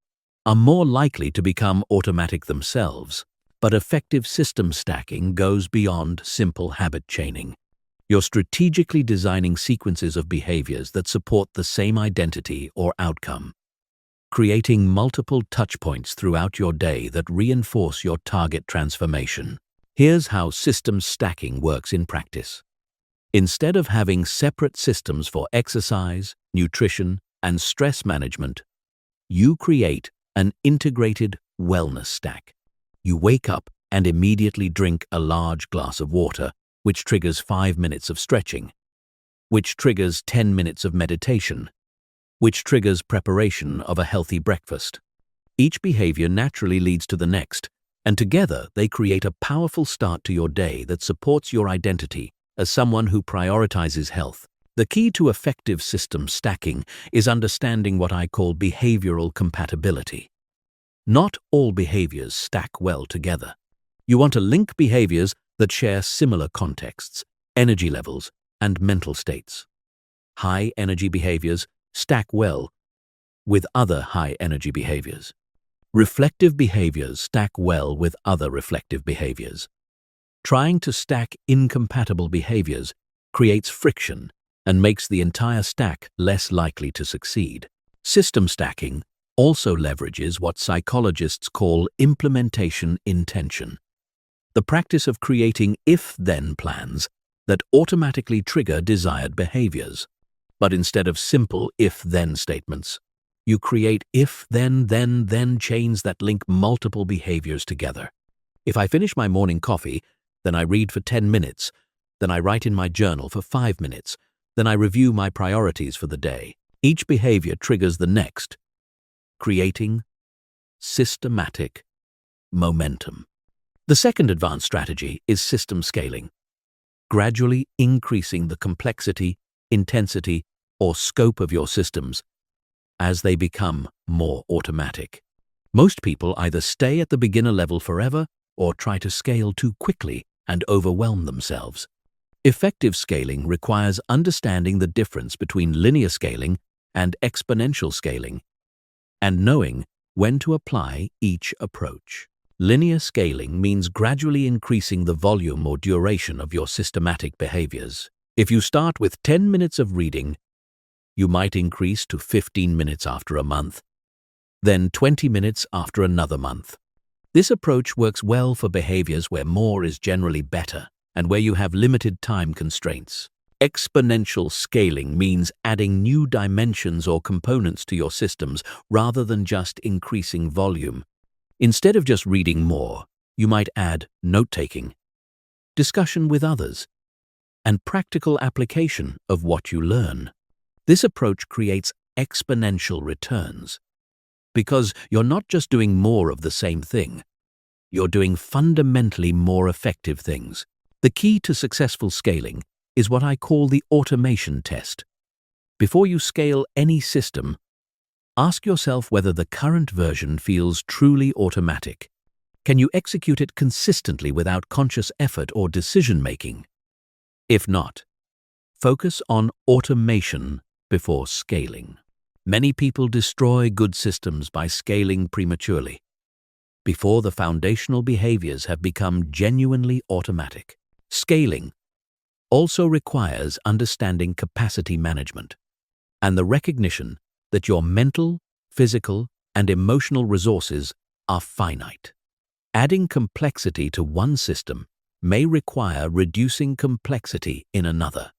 are more likely to become automatic themselves. But effective system stacking goes beyond simple habit chaining. You're strategically designing sequences of behaviors that support the same identity or outcome, creating multiple touchpoints throughout your day that reinforce your target transformation. Here's how system stacking works in practice. Instead of having separate systems for exercise, nutrition, and stress management, you create an integrated wellness stack. You wake up and immediately drink a large glass of water, which triggers 5 minutes of stretching, which triggers 10 minutes of meditation, which triggers preparation of a healthy breakfast. Each behavior naturally leads to the next, and together they create a powerful start to your day that supports your identity as someone who prioritizes health. The key to effective system stacking is understanding what I call behavioral compatibility. Not all behaviors stack well together. You want to link behaviors that share similar contexts, energy levels, and mental states. High-energy behaviors stack well with other high-energy behaviors. Reflective behaviors stack well with other reflective behaviors. Trying to stack incompatible behaviors creates friction and makes the entire stack less likely to succeed. System stacking also leverages what psychologists call implementation intention, the practice of creating if-then plans that automatically trigger desired behaviors. But instead of simple if-then statements, you create if-then-then-then chains that link multiple behaviors together. If I finish my morning coffee, then I read for 10 minutes, then I write in my journal for 5 minutes, then I review my priorities for the day. Each behavior triggers the next, creating systematic momentum. The second advanced strategy is system scaling, gradually increasing the complexity, intensity, or scope of your systems as they become more automatic. Most people either stay at the beginner level forever or try to scale too quickly and overwhelm themselves. Effective scaling requires understanding the difference between linear scaling and exponential scaling, and knowing when to apply each approach. Linear scaling means gradually increasing the volume or duration of your systematic behaviors. If you start with 10 minutes of reading, you might increase to 15 minutes after a month, then 20 minutes after another month. This approach works well for behaviors where more is generally better and where you have limited time constraints. Exponential scaling means adding new dimensions or components to your systems rather than just increasing volume. Instead of just reading more, you might add note-taking, discussion with others, and practical application of what you learn. This approach creates exponential returns because you're not just doing more of the same thing, you're doing fundamentally more effective things. The key to successful scaling is what I call the automation test. Before you scale any system, ask yourself whether the current version feels truly automatic. Can you execute it consistently without conscious effort or decision-making? If not, Focus on automation before scaling. Many people destroy good systems by scaling prematurely, before the foundational behaviors have become genuinely automatic. Scaling also requires understanding capacity management and the recognition that your mental, physical, and emotional resources are finite. Adding complexity to one system may require reducing complexity in another.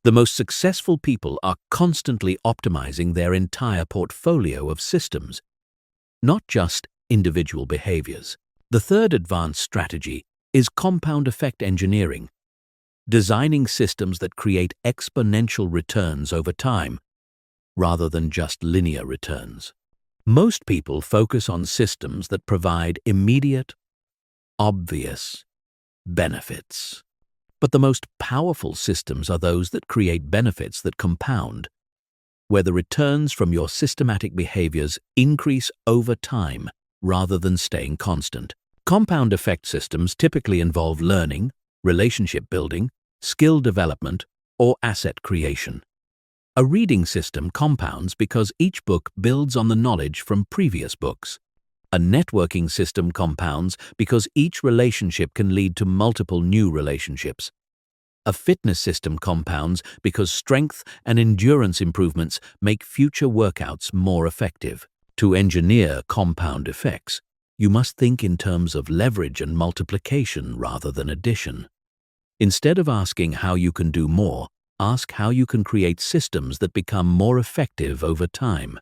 The most successful people are constantly optimizing their entire portfolio of systems, not just individual behaviors. The third advanced strategy is compound effect engineering, designing systems that create exponential returns over time rather than just linear returns. Most people focus on systems that provide immediate, obvious benefits. But the most powerful systems are those that create benefits that compound, where the returns from your systematic behaviors increase over time rather than staying constant. Compound effect systems typically involve learning, relationship building, skill development, or asset creation. A reading system compounds because each book builds on the knowledge from previous books. A networking system compounds because each relationship can lead to multiple new relationships. A fitness system compounds because strength and endurance improvements make future workouts more effective. To engineer compound effects, you must think in terms of leverage and multiplication rather than addition. Instead of asking how you can do more, ask how you can create systems that become more effective over time.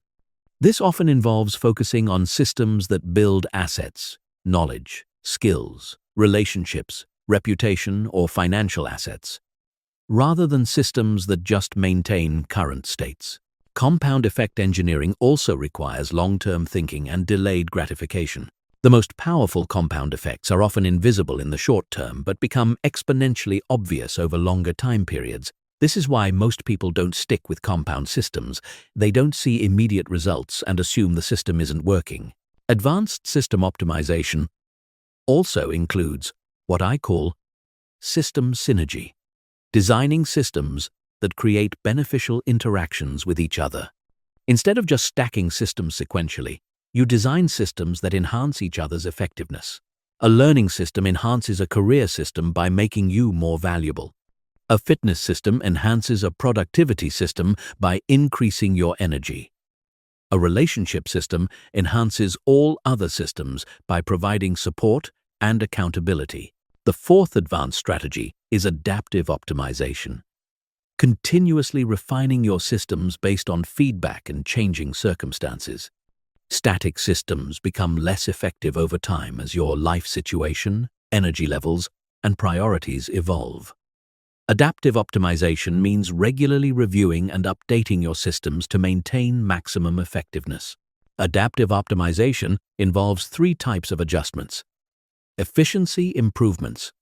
This often involves focusing on systems that build assets, knowledge, skills, relationships, reputation, or financial assets, rather than systems that just maintain current states. Compound effect engineering also requires long-term thinking and delayed gratification. The most powerful compound effects are often invisible in the short term but become exponentially obvious over longer time periods. This is why most people don't stick with compound systems. They don't see immediate results and assume the system isn't working. Advanced system optimization also includes what I call system synergy, designing systems that create beneficial interactions with each other. Instead of just stacking systems sequentially, you design systems that enhance each other's effectiveness. A learning system enhances a career system by making you more valuable. A fitness system enhances a productivity system by increasing your energy. A relationship system enhances all other systems by providing support and accountability. The fourth advanced strategy is adaptive optimization, continuously refining your systems based on feedback and changing circumstances. Static systems become less effective over time as your life situation, energy levels, and priorities evolve. Adaptive optimization means regularly reviewing and updating your systems to maintain maximum effectiveness. Adaptive optimization involves three types of adjustments: efficiency improvements,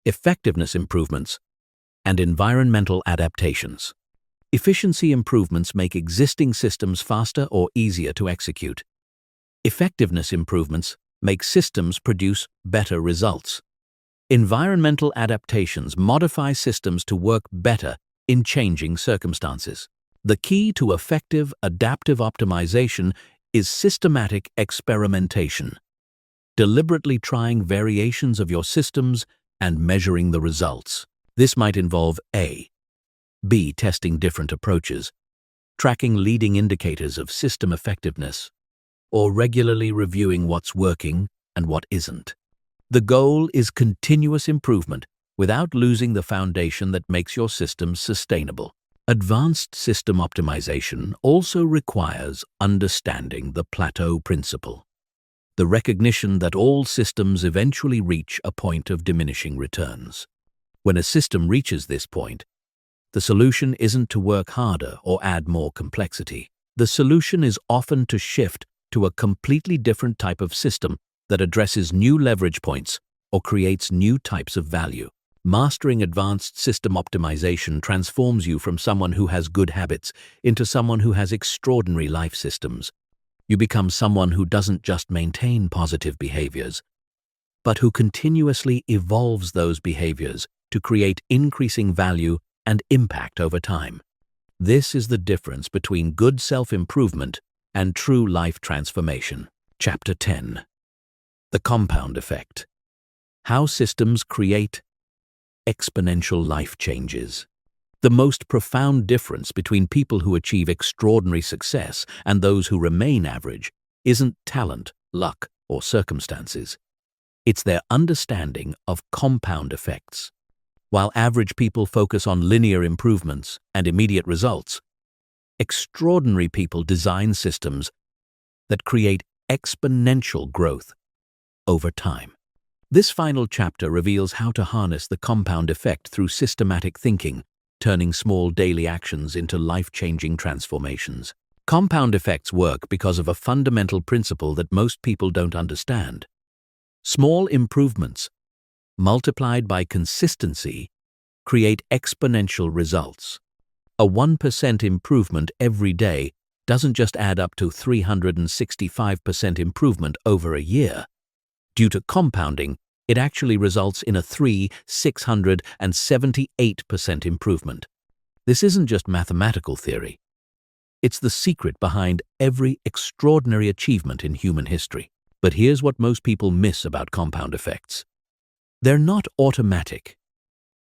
effectiveness improvements, and environmental adaptations. Efficiency improvements make existing systems faster or easier to execute. Effectiveness improvements make systems produce better results. Environmental adaptations modify systems to work better in changing circumstances. The key to effective adaptive optimization is systematic experimentation, deliberately trying variations of your systems and measuring the results. This might involve B. Testing different approaches, tracking leading indicators of system effectiveness, or regularly reviewing what's working and what isn't. The goal is continuous improvement without losing the foundation that makes your system sustainable. Advanced system optimization also requires understanding the plateau principle, the recognition that all systems eventually reach a point of diminishing returns. When a system reaches this point, the solution isn't to work harder or add more complexity. The solution is often to shift to a completely different type of system that addresses new leverage points or creates new types of value. Mastering advanced system optimization transforms you from someone who has good habits into someone who has extraordinary life systems. You become someone who doesn't just maintain positive behaviors, but who continuously evolves those behaviors to create increasing value and impact over time. This is the difference between good self-improvement and true life transformation. Chapter 10. The Compound Effect. How Systems Create Exponential Life Changes. The most profound difference between people who achieve extraordinary success and those who remain average isn't talent, luck, or circumstances. It's their understanding of compound effects. While average people focus on linear improvements and immediate results, extraordinary people design systems that create exponential growth over time. This final chapter reveals how to harness the compound effect through systematic thinking, turning small daily actions into life-changing transformations. Compound effects work because of a fundamental principle that most people don't understand. Small improvements, multiplied by consistency, create exponential results. A 1% improvement every day doesn't just add up to 365% improvement over a year. Due to compounding, it actually results in a 678% improvement. This isn't just mathematical theory. It's the secret behind every extraordinary achievement in human history. But here's what most people miss about compound effects. They're not automatic.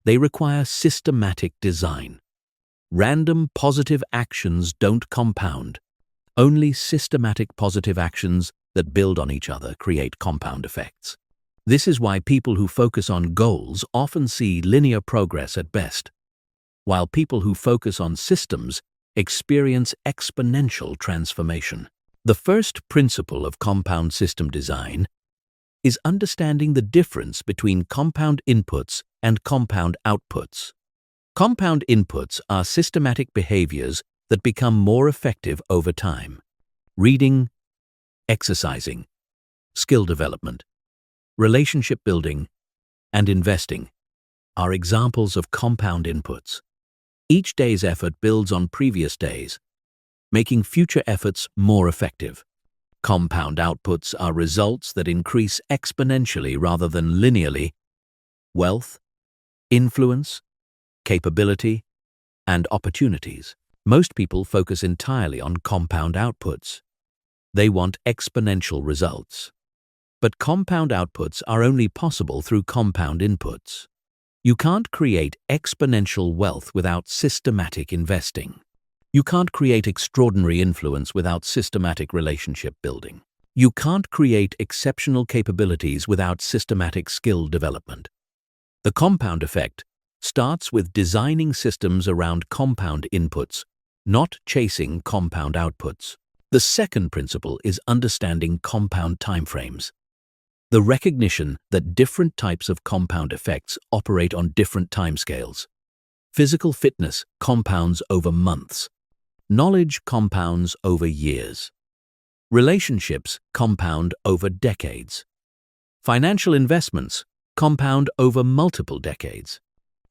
They require systematic design. Random positive actions don't compound. Only systematic positive actions that build on each other create compound effects. This is why people who focus on goals often see linear progress at best, while people who focus on systems experience exponential transformation. The first principle of compound system design is understanding the difference between compound inputs and compound outputs. Compound inputs are systematic behaviors that become more effective over time. Reading, exercising, skill development, relationship building, and investing are examples of compound inputs. Each day's effort builds on previous days, making future efforts more effective. Compound outputs are results that increase exponentially rather than linearly. Wealth, influence, capability, and opportunities. Most people focus entirely on compound outputs. They want exponential results. But compound outputs are only possible through compound inputs. You can't create exponential wealth without systematic investing. You can't create extraordinary influence without systematic relationship building. You can't create exceptional capabilities without systematic skill development. The compound effect starts with designing systems around compound inputs, not chasing compound outputs. The second principle is understanding compound timeframes. The recognition that different types of compound effects operate on different timescales. Physical fitness compounds over months. Knowledge compounds over years. Relationships compound over decades. Financial investments compound over multiple decades.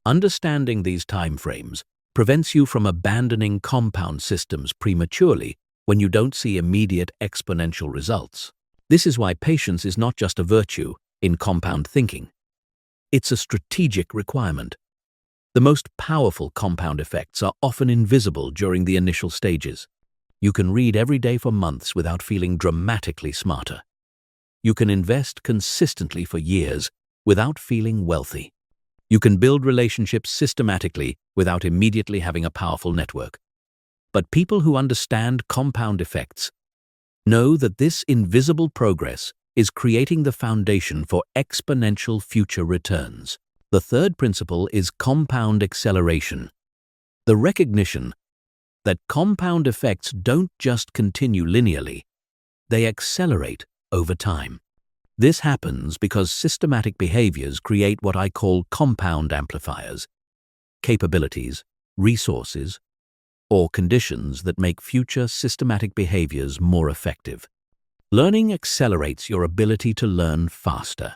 Understanding these timeframes prevents you from abandoning compound systems prematurely when you don't see immediate exponential results. This is why patience is not just a virtue in compound thinking. It's a strategic requirement. The most powerful compound effects are often invisible during the initial stages. You can read every day for months without feeling dramatically smarter. You can invest consistently for years without feeling wealthy. You can build relationships systematically without immediately having a powerful network. But people who understand compound effects know that this invisible progress is creating the foundation for exponential future returns. The third principle is compound acceleration. The recognition that compound effects don't just continue linearly, they accelerate over time. This happens because systematic behaviors create what I call compound amplifiers, capabilities, resources, or conditions that make future systematic behaviors more effective. Learning accelerates your ability to learn faster.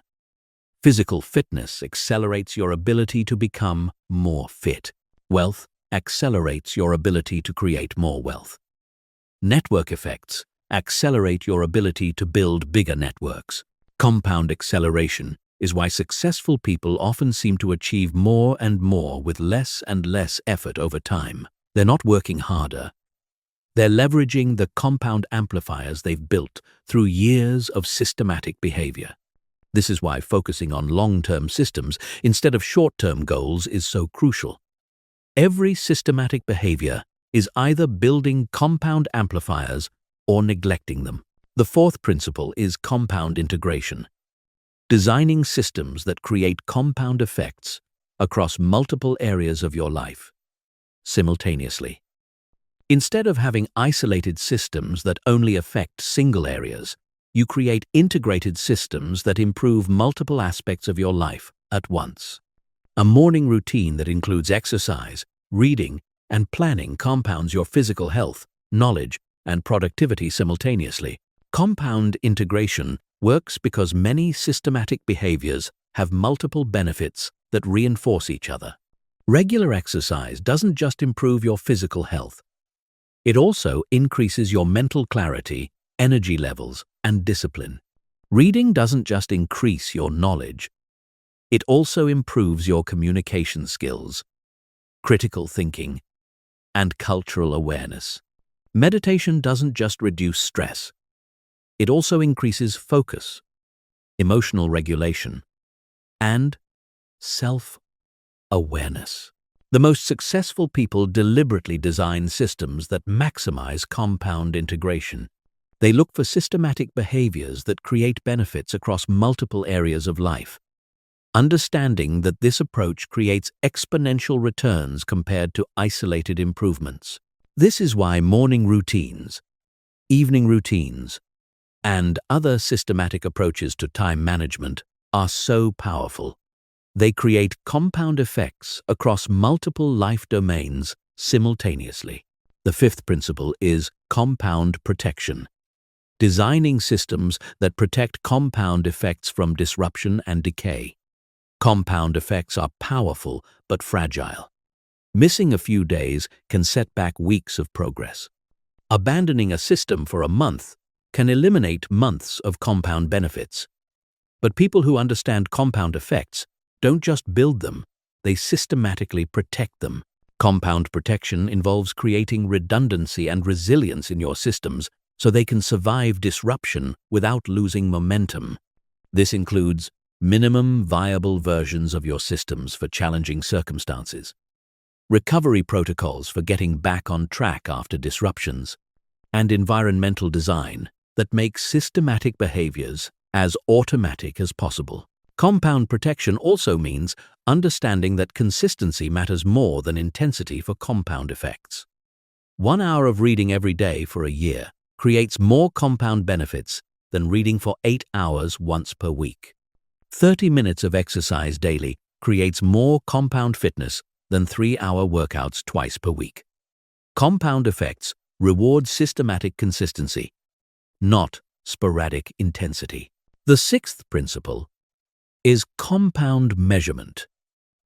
Physical fitness accelerates your ability to become more fit. Wealth accelerates your ability to create more wealth. Network effects accelerate your ability to build bigger networks. Compound acceleration is why successful people often seem to achieve more and more with less and less effort over time. They're not working harder. They're leveraging the compound amplifiers they've built through years of systematic behavior. This is why focusing on long-term systems instead of short-term goals is so crucial. Every systematic behavior is either building compound amplifiers or neglecting them. The fourth principle is compound integration. Designing systems that create compound effects across multiple areas of your life simultaneously. Instead of having isolated systems that only affect single areas, you create integrated systems that improve multiple aspects of your life at once. A morning routine that includes exercise, reading, and planning compounds your physical health, knowledge, and productivity simultaneously. Compound integration works because many systematic behaviors have multiple benefits that reinforce each other. Regular exercise doesn't just improve your physical health. It also increases your mental clarity, energy levels, and discipline. Reading doesn't just increase your knowledge. It also improves your communication skills, critical thinking, and cultural awareness. Meditation doesn't just reduce stress. It also increases focus, emotional regulation, and self-awareness. The most successful people deliberately design systems that maximize compound integration. They look for systematic behaviors that create benefits across multiple areas of life, understanding that this approach creates exponential returns compared to isolated improvements. This is why morning routines, evening routines, and other systematic approaches to time management are so powerful. They create compound effects across multiple life domains simultaneously. The fifth principle is compound protection. Designing systems that protect compound effects from disruption and decay. Compound effects are powerful but fragile. Missing a few days can set back weeks of progress. Abandoning a system for a month can eliminate months of compound benefits. But people who understand compound effects don't just build them, they systematically protect them. Compound protection involves creating redundancy and resilience in your systems so they can survive disruption without losing momentum. This includes minimum viable versions of your systems for challenging circumstances, recovery protocols for getting back on track after disruptions, and environmental design that makes systematic behaviors as automatic as possible. Compound protection also means understanding that consistency matters more than intensity for compound effects. 1 hour of reading every day for a year creates more compound benefits than reading for 8 hours once per week. 30 minutes of exercise daily creates more compound fitness than 3-hour workouts twice per week. Compound effects reward systematic consistency, not sporadic intensity. The sixth principle is compound measurement,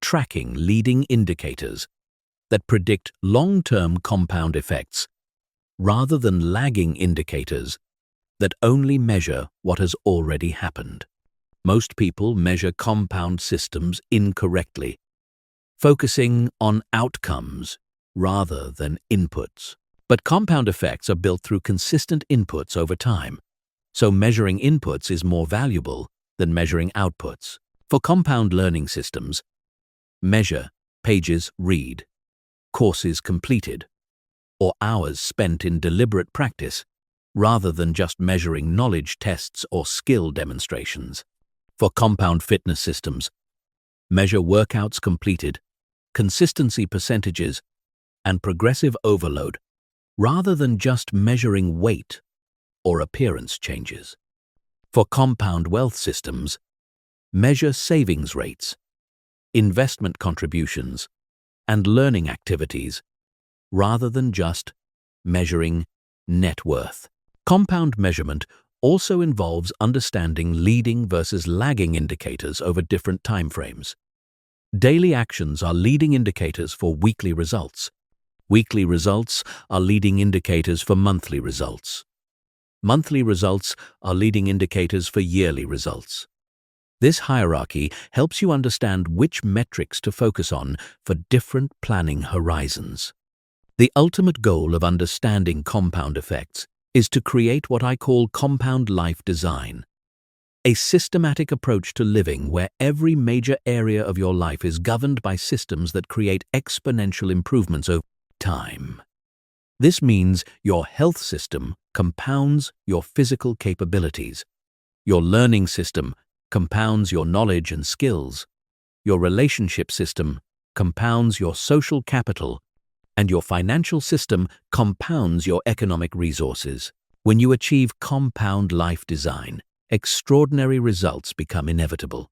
tracking leading indicators that predict long-term compound effects rather than lagging indicators that only measure what has already happened. Most people measure compound systems incorrectly, focusing on outcomes rather than inputs. But compound effects are built through consistent inputs over time, so measuring inputs is more valuable than measuring outputs. For compound learning systems, measure pages read, courses completed, or hours spent in deliberate practice, rather than just measuring knowledge tests or skill demonstrations. For compound fitness systems, measure workouts completed, consistency percentages, and progressive overload, rather than just measuring weight or appearance changes. For compound wealth systems, measure savings rates, investment contributions, and learning activities, rather than just measuring net worth. Compound measurement also involves understanding leading versus lagging indicators over different timeframes. Daily actions are leading indicators for weekly results. Weekly results are leading indicators for monthly results. Monthly results are leading indicators for yearly results. This hierarchy helps you understand which metrics to focus on for different planning horizons. The ultimate goal of understanding compound effects is to create what I call compound life design, a systematic approach to living where every major area of your life is governed by systems that create exponential improvements over time. This means your health system compounds your physical capabilities. Your learning system compounds your knowledge and skills. Your relationship system compounds your social capital. And your financial system compounds your economic resources. When you achieve compound life design, extraordinary results become inevitable.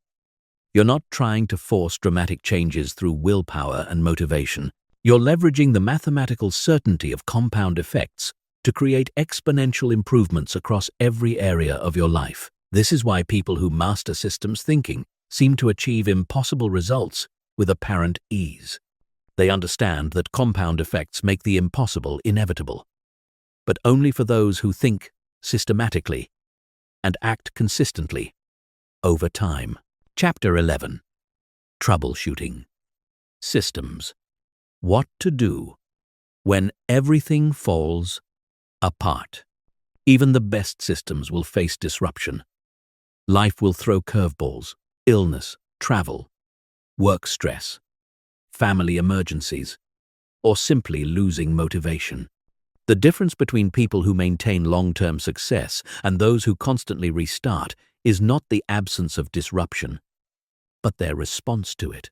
You're not trying to force dramatic changes through willpower and motivation. You're leveraging the mathematical certainty of compound effects to create exponential improvements across every area of your life. This is why people who master systems thinking seem to achieve impossible results with apparent ease. They understand that compound effects make the impossible inevitable, but only for those who think systematically and act consistently over time. Chapter 11. Troubleshooting. Systems. What to do when everything falls apart. Even the best systems will face disruption. Life will throw curveballs, illness, travel, work stress, family emergencies, or simply losing motivation. The difference between people who maintain long-term success and those who constantly restart is not the absence of disruption, but their response to it.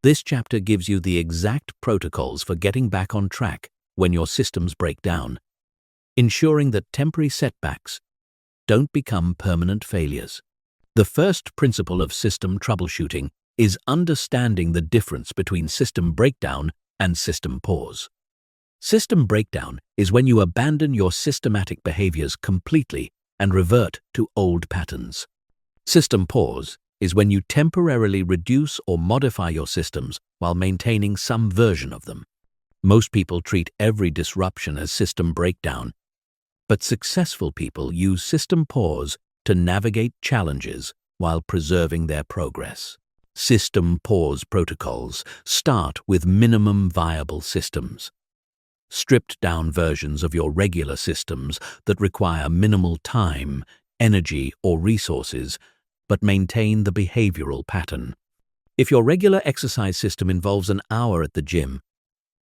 This chapter gives you the exact protocols for getting back on track when your systems break down, ensuring that temporary setbacks don't become permanent failures. The first principle of system troubleshooting is understanding the difference between system breakdown and system pause. System breakdown is when you abandon your systematic behaviors completely and revert to old patterns. System pause is when you temporarily reduce or modify your systems while maintaining some version of them. Most people treat every disruption as system breakdown, but successful people use system pause to navigate challenges while preserving their progress. System pause protocols start with minimum viable systems. Stripped-down versions of your regular systems that require minimal time, energy, or resources, but maintain the behavioral pattern. If your regular exercise system involves an hour at the gym,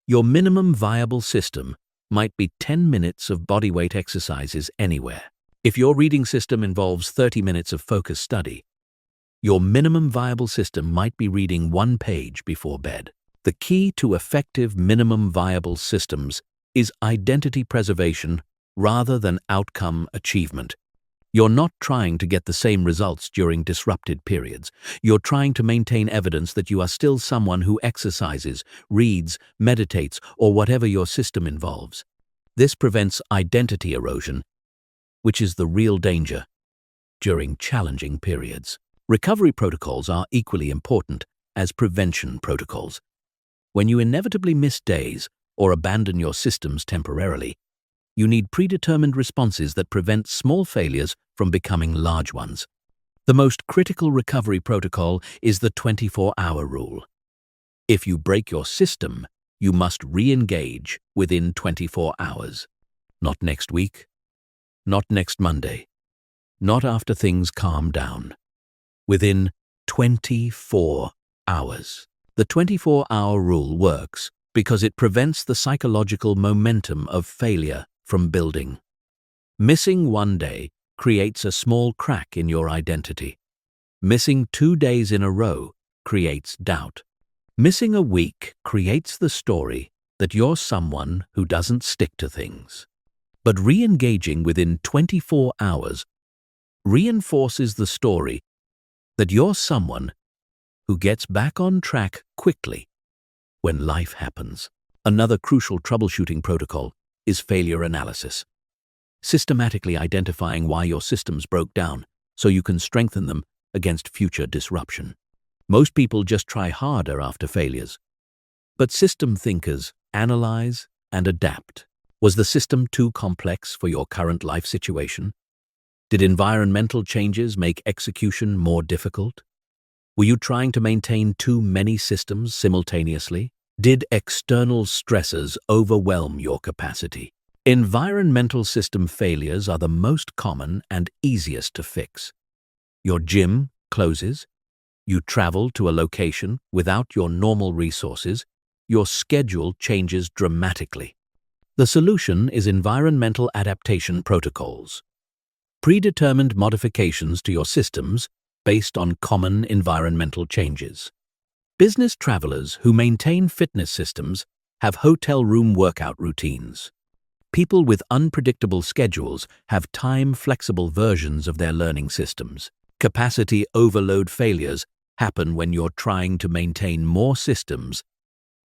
your minimum viable system might be 10 minutes of bodyweight exercises anywhere. If your reading system involves 30 minutes of focused study, your minimum viable system might be reading 1 page before bed. The key to effective minimum viable systems is identity preservation rather than outcome achievement. You're not trying to get the same results during disrupted periods. You're trying to maintain evidence that you are still someone who exercises, reads, meditates, or whatever your system involves. This prevents identity erosion, which is the real danger during challenging periods. Recovery protocols are equally important as prevention protocols. When you inevitably miss days or abandon your systems temporarily, you need predetermined responses that prevent small failures from becoming large ones. The most critical recovery protocol is the 24-hour rule. If you break your system, you must re-engage within 24 hours. Not next week, not next Monday, not after things calm down. Within 24 hours. The 24-hour rule works because it prevents the psychological momentum of failure from building. Missing 1 day creates a small crack in your identity. Missing 2 days in a row creates doubt. Missing a week creates the story that you're someone who doesn't stick to things. But re-engaging within 24 hours reinforces the story that you're someone who gets back on track quickly when life happens. Another crucial troubleshooting protocol is failure analysis. Systematically identifying why your systems broke down so you can strengthen them against future disruption. Most people just try harder after failures, but system thinkers analyze and adapt. Was the system too complex for your current life situation? Did environmental changes make execution more difficult? Were you trying to maintain too many systems simultaneously? Did external stressors overwhelm your capacity? Environmental system failures are the most common and easiest to fix. Your gym closes, you travel to a location without your normal resources, your schedule changes dramatically. The solution is environmental adaptation protocols. Predetermined modifications to your systems based on common environmental changes. Business travelers who maintain fitness systems have hotel room workout routines. People with unpredictable schedules have time-flexible versions of their learning systems. Capacity overload failures happen when you're trying to maintain more systems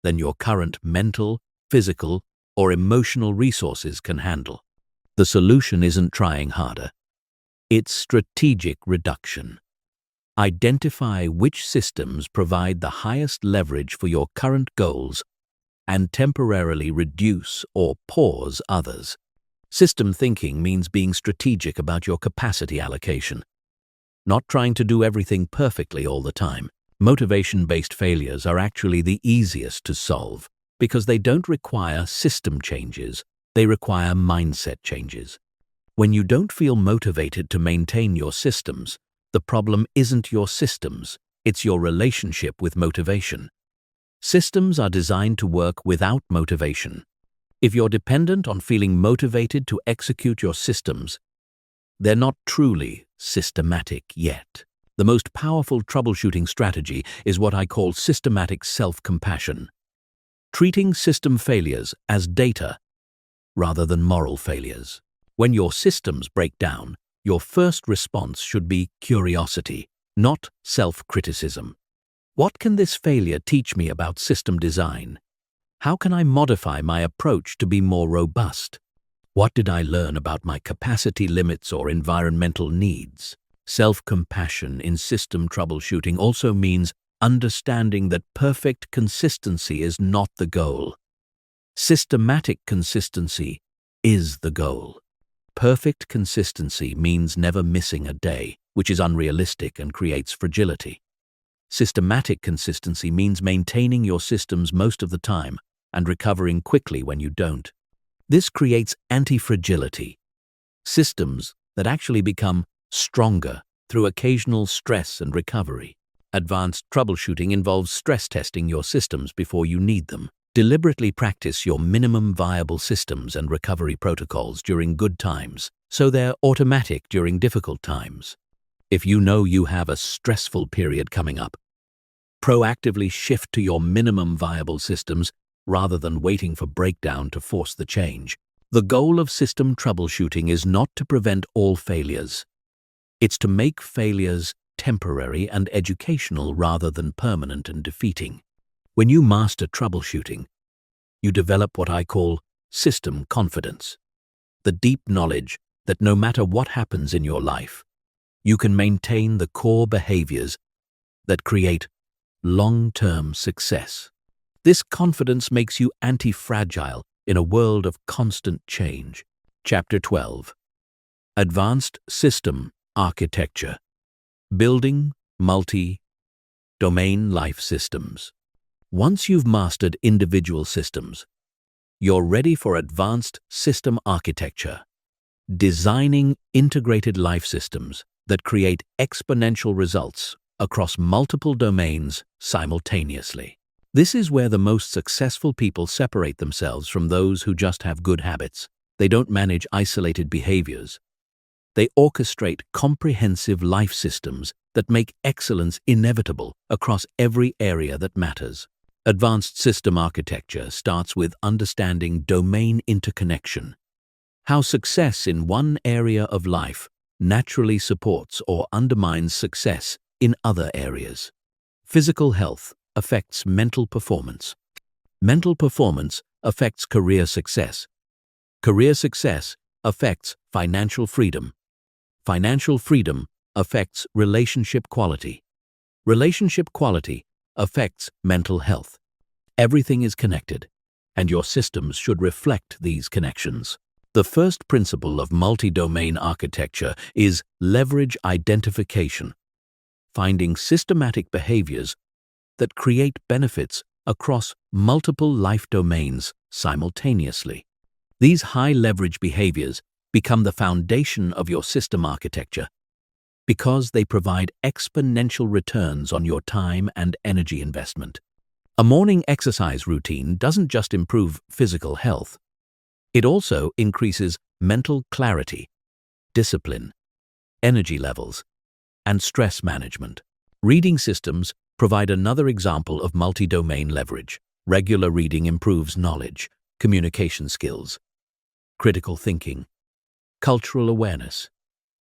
than your current mental, physical, or emotional resources can handle. The solution isn't trying harder. It's strategic reduction. Identify which systems provide the highest leverage for your current goals and temporarily reduce or pause others. System thinking means being strategic about your capacity allocation, not trying to do everything perfectly all the time. Motivation-based failures are actually the easiest to solve because they don't require system changes, they require mindset changes. When you don't feel motivated to maintain your systems, the problem isn't your systems, it's your relationship with motivation. Systems are designed to work without motivation. If you're dependent on feeling motivated to execute your systems, they're not truly systematic yet. The most powerful troubleshooting strategy is what I call systematic self-compassion. Treating system failures as data rather than moral failures. When your systems break down, your first response should be curiosity, not self-criticism. What can this failure teach me about system design? How can I modify my approach to be more robust? What did I learn about my capacity limits or environmental needs? Self-compassion in system troubleshooting also means understanding that perfect consistency is not the goal. Systematic consistency is the goal. Perfect consistency means never missing a day, which is unrealistic and creates fragility. Systematic consistency means maintaining your systems most of the time and recovering quickly when you don't. This creates anti-fragility, systems that actually become stronger through occasional stress and recovery. Advanced troubleshooting involves stress testing your systems before you need them. Deliberately practice your minimum viable systems and recovery protocols during good times, so they're automatic during difficult times. If you know you have a stressful period coming up, proactively shift to your minimum viable systems rather than waiting for breakdown to force the change. The goal of system troubleshooting is not to prevent all failures. It's to make failures temporary and educational rather than permanent and defeating. When you master troubleshooting, you develop what I call system confidence, the deep knowledge that no matter what happens in your life, you can maintain the core behaviors that create long-term success. This confidence makes you anti-fragile in a world of constant change. Chapter 12. Advanced System Architecture. Building multi-domain life systems. Once you've mastered individual systems, you're ready for advanced system architecture, designing integrated life systems that create exponential results across multiple domains simultaneously. This is where the most successful people separate themselves from those who just have good habits. They don't manage isolated behaviors. They orchestrate comprehensive life systems that make excellence inevitable across every area that matters. Advanced system architecture starts with understanding domain interconnection, how success in one area of life naturally supports or undermines success in other areas. Physical health affects mental performance. Mental performance affects career success. Career success affects financial freedom. Financial freedom affects relationship quality. Relationship quality affects mental health. Everything is connected, and your systems should reflect these connections. The first principle of multi-domain architecture is leverage identification, finding systematic behaviors that create benefits across multiple life domains simultaneously. These high-leverage behaviors become the foundation of your system architecture because they provide exponential returns on your time and energy investment. A morning exercise routine doesn't just improve physical health, it also increases mental clarity, discipline, energy levels, and stress management. Reading systems provide another example of multi-domain leverage. Regular reading improves knowledge, communication skills, critical thinking, cultural awareness,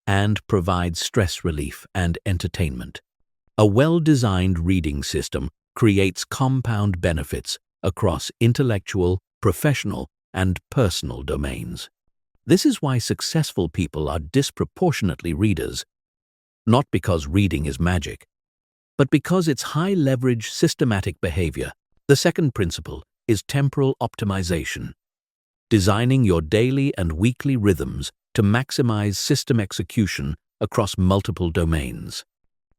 and provides stress relief and entertainment. A well-designed reading system creates compound benefits across intellectual, professional, and personal domains. This is why successful people are disproportionately readers, not because reading is magic, but because it's high-leverage systematic behavior. The second principle is temporal optimization, designing your daily and weekly rhythms to maximize system execution across multiple domains.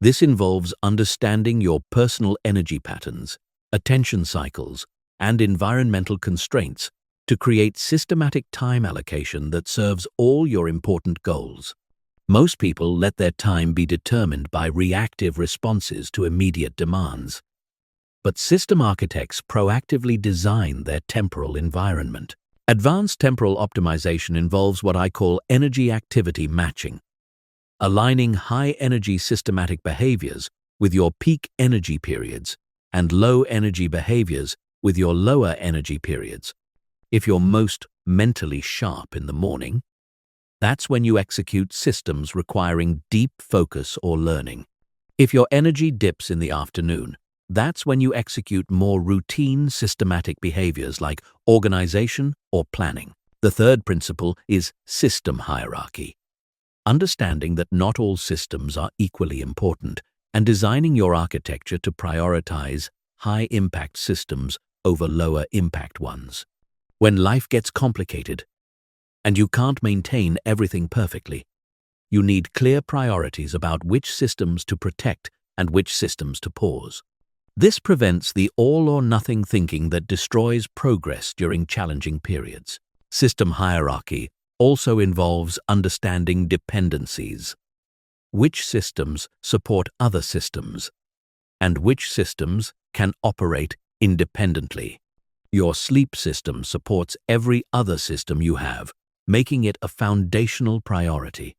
This involves understanding your personal energy patterns, attention cycles, and environmental constraints to create systematic time allocation that serves all your important goals. Most people let their time be determined by reactive responses to immediate demands. But system architects proactively design their temporal environment. Advanced temporal optimization involves what I call energy-activity matching, aligning high-energy systematic behaviors with your peak energy periods and low-energy behaviors with your lower energy periods. If you're most mentally sharp in the morning, that's when you execute systems requiring deep focus or learning. If your energy dips in the afternoon, that's when you execute more routine systematic behaviors like organization or planning. The third principle is system hierarchy. Understanding that not all systems are equally important and designing your architecture to prioritize high-impact systems over lower-impact ones. When life gets complicated and you can't maintain everything perfectly, you need clear priorities about which systems to protect and which systems to pause. This prevents the all-or-nothing thinking that destroys progress during challenging periods. System hierarchy also involves understanding dependencies. Which systems support other systems, and which systems can operate independently. Your sleep system supports every other system you have, making it a foundational priority.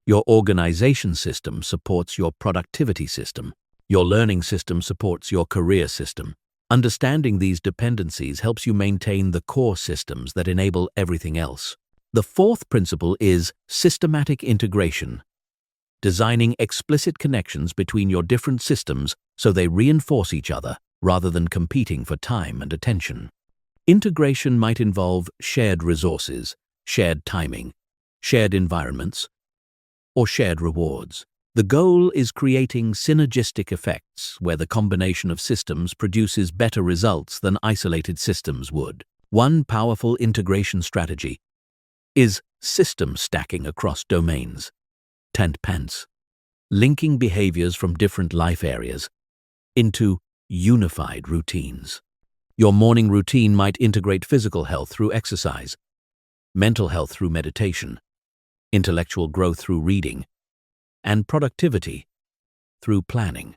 Your organization system supports your productivity system. Your learning system supports your career system. Understanding these dependencies helps you maintain the core systems that enable everything else. The fourth principle is systematic integration, designing explicit connections between your different systems so they reinforce each other rather than competing for time and attention. Integration might involve shared resources, shared timing, shared environments, or shared rewards. The goal is creating synergistic effects where the combination of systems produces better results than isolated systems would. One powerful integration strategy is system stacking across domains, TENT-PENTS, linking behaviors from different life areas into unified routines. Your morning routine might integrate physical health through exercise, mental health through meditation, intellectual growth through reading, and productivity through planning.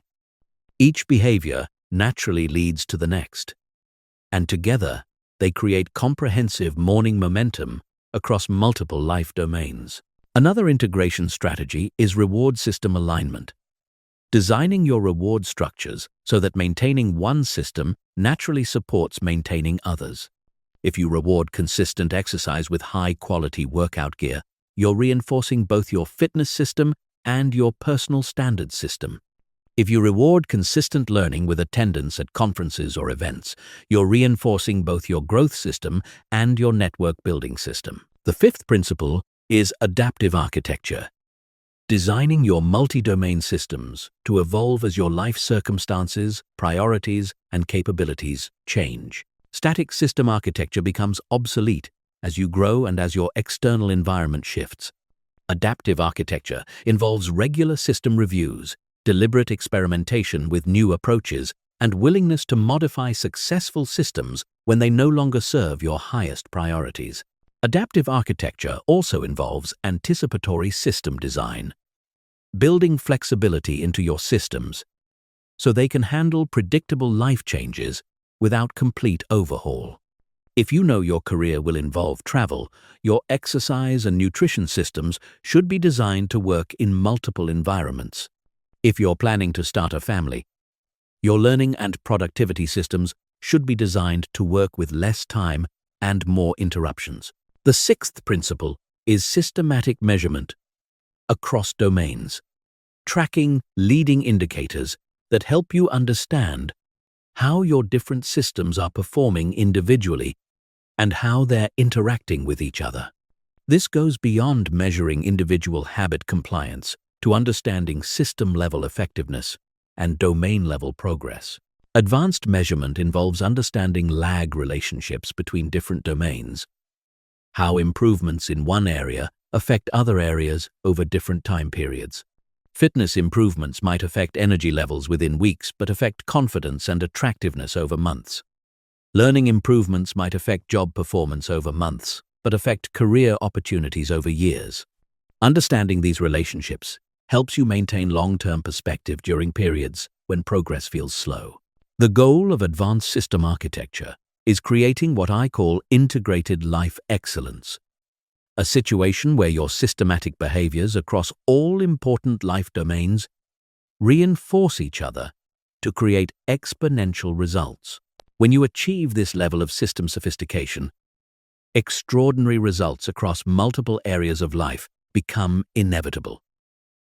Each behavior naturally leads to the next, and together they create comprehensive morning momentum across multiple life domains. Another integration strategy is reward system alignment, designing your reward structures so that maintaining one system naturally supports maintaining others. If you reward consistent exercise with high-quality workout gear, you're reinforcing both your fitness system and your personal standards system. If you reward consistent learning with attendance at conferences or events, you're reinforcing both your growth system and your network building system. The fifth principle is adaptive architecture, designing your multi-domain systems to evolve as your life circumstances, priorities, and capabilities change. Static system architecture becomes obsolete as you grow and as your external environment shifts. Adaptive architecture involves regular system reviews, deliberate experimentation with new approaches, and willingness to modify successful systems when they no longer serve your highest priorities. Adaptive architecture also involves anticipatory system design, building flexibility into your systems so they can handle predictable life changes without complete overhaul. If you know your career will involve travel, your exercise and nutrition systems should be designed to work in multiple environments. If you're planning to start a family, your learning and productivity systems should be designed to work with less time and more interruptions. The sixth principle is systematic measurement across domains, tracking leading indicators that help you understand how your different systems are performing individually and how they're interacting with each other. This goes beyond measuring individual habit compliance to understanding system-level effectiveness and domain-level progress. Advanced measurement involves understanding lag relationships between different domains, how improvements in one area affect other areas over different time periods. Fitness improvements might affect energy levels within weeks but affect confidence and attractiveness over months. Learning improvements might affect job performance over months but affect career opportunities over years. Understanding these relationships helps you maintain long-term perspective during periods when progress feels slow. The goal of advanced system architecture is creating what I call integrated life excellence, a situation where your systematic behaviors across all important life domains reinforce each other to create exponential results. When you achieve this level of system sophistication, extraordinary results across multiple areas of life become inevitable.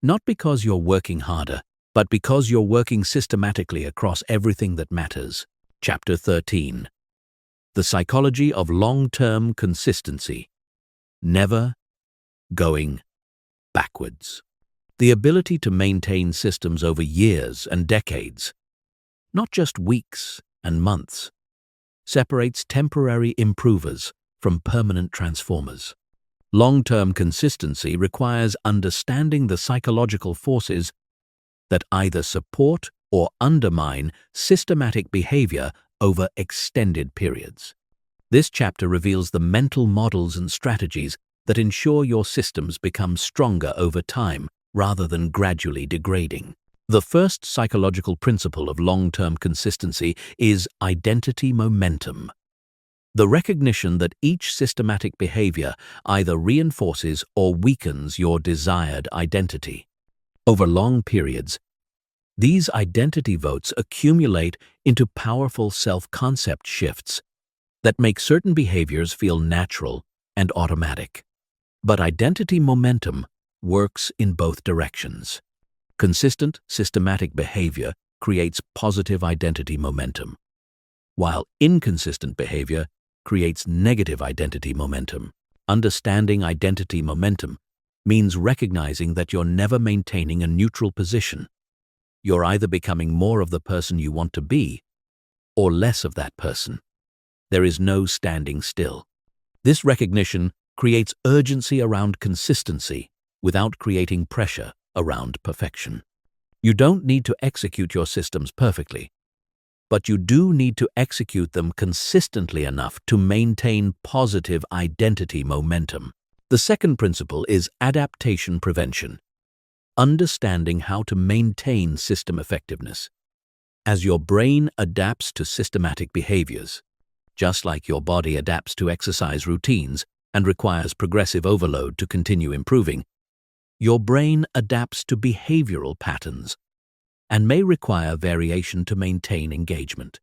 Not because you're working harder, but because you're working systematically across everything that matters. Chapter 13. The Psychology of Long-Term Consistency. Never going backwards. The ability to maintain systems over years and decades, not just weeks and months, separates temporary improvers from permanent transformers. Long-term consistency requires understanding the psychological forces that either support or undermine systematic behavior over extended periods. This chapter reveals the mental models and strategies that ensure your systems become stronger over time rather than gradually degrading. The first psychological principle of long-term consistency is identity momentum. The recognition that each systematic behavior either reinforces or weakens your desired identity. Over long periods, these identity votes accumulate into powerful self-concept shifts that make certain behaviors feel natural and automatic. But identity momentum works in both directions. Consistent, systematic behavior creates positive identity momentum, while inconsistent behavior creates negative identity momentum. Understanding identity momentum means recognizing that you're never maintaining a neutral position. You're either becoming more of the person you want to be or less of that person. There is no standing still. This recognition creates urgency around consistency without creating pressure around perfection. You don't need to execute your systems perfectly, but you do need to execute them consistently enough to maintain positive identity momentum. The second principle is adaptation prevention, understanding how to maintain system effectiveness. As your brain adapts to systematic behaviors, just like your body adapts to exercise routines and requires progressive overload to continue improving, your brain adapts to behavioral patterns and may require variation to maintain engagement.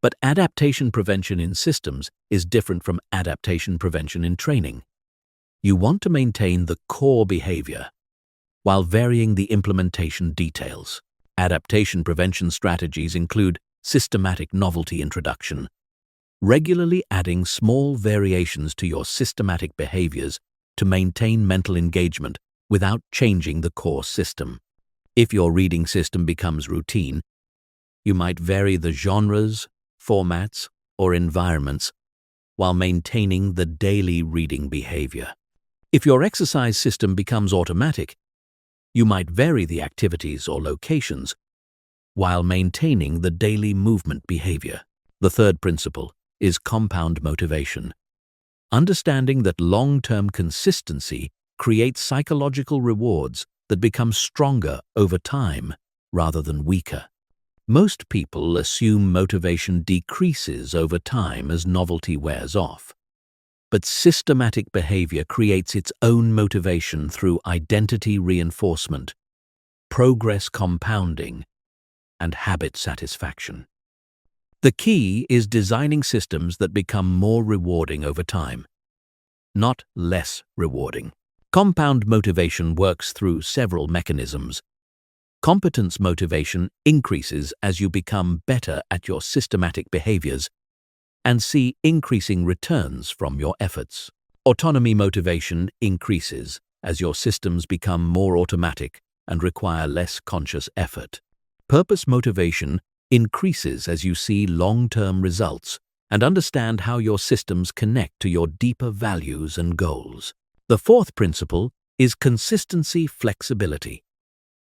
But adaptation prevention in systems is different from adaptation prevention in training. You want to maintain the core behavior while varying the implementation details. Adaptation prevention strategies include systematic novelty introduction, regularly adding small variations to your systematic behaviors to maintain mental engagement without changing the core system. If your reading system becomes routine, you might vary the genres, formats, or environments while maintaining the daily reading behavior. If your exercise system becomes automatic, you might vary the activities or locations while maintaining the daily movement behavior. The third principle is compound motivation. Understanding that long-term consistency creates psychological rewards that become stronger over time rather than weaker. Most people assume motivation decreases over time as novelty wears off. But systematic behavior creates its own motivation through identity reinforcement, progress compounding, and habit satisfaction. The key is designing systems that become more rewarding over time, not less rewarding. Compound motivation works through several mechanisms. Competence motivation increases as you become better at your systematic behaviors and see increasing returns from your efforts. Autonomy motivation increases as your systems become more automatic and require less conscious effort. Purpose motivation increases as you see long-term results and understand how your systems connect to your deeper values and goals. The fourth principle is consistency flexibility.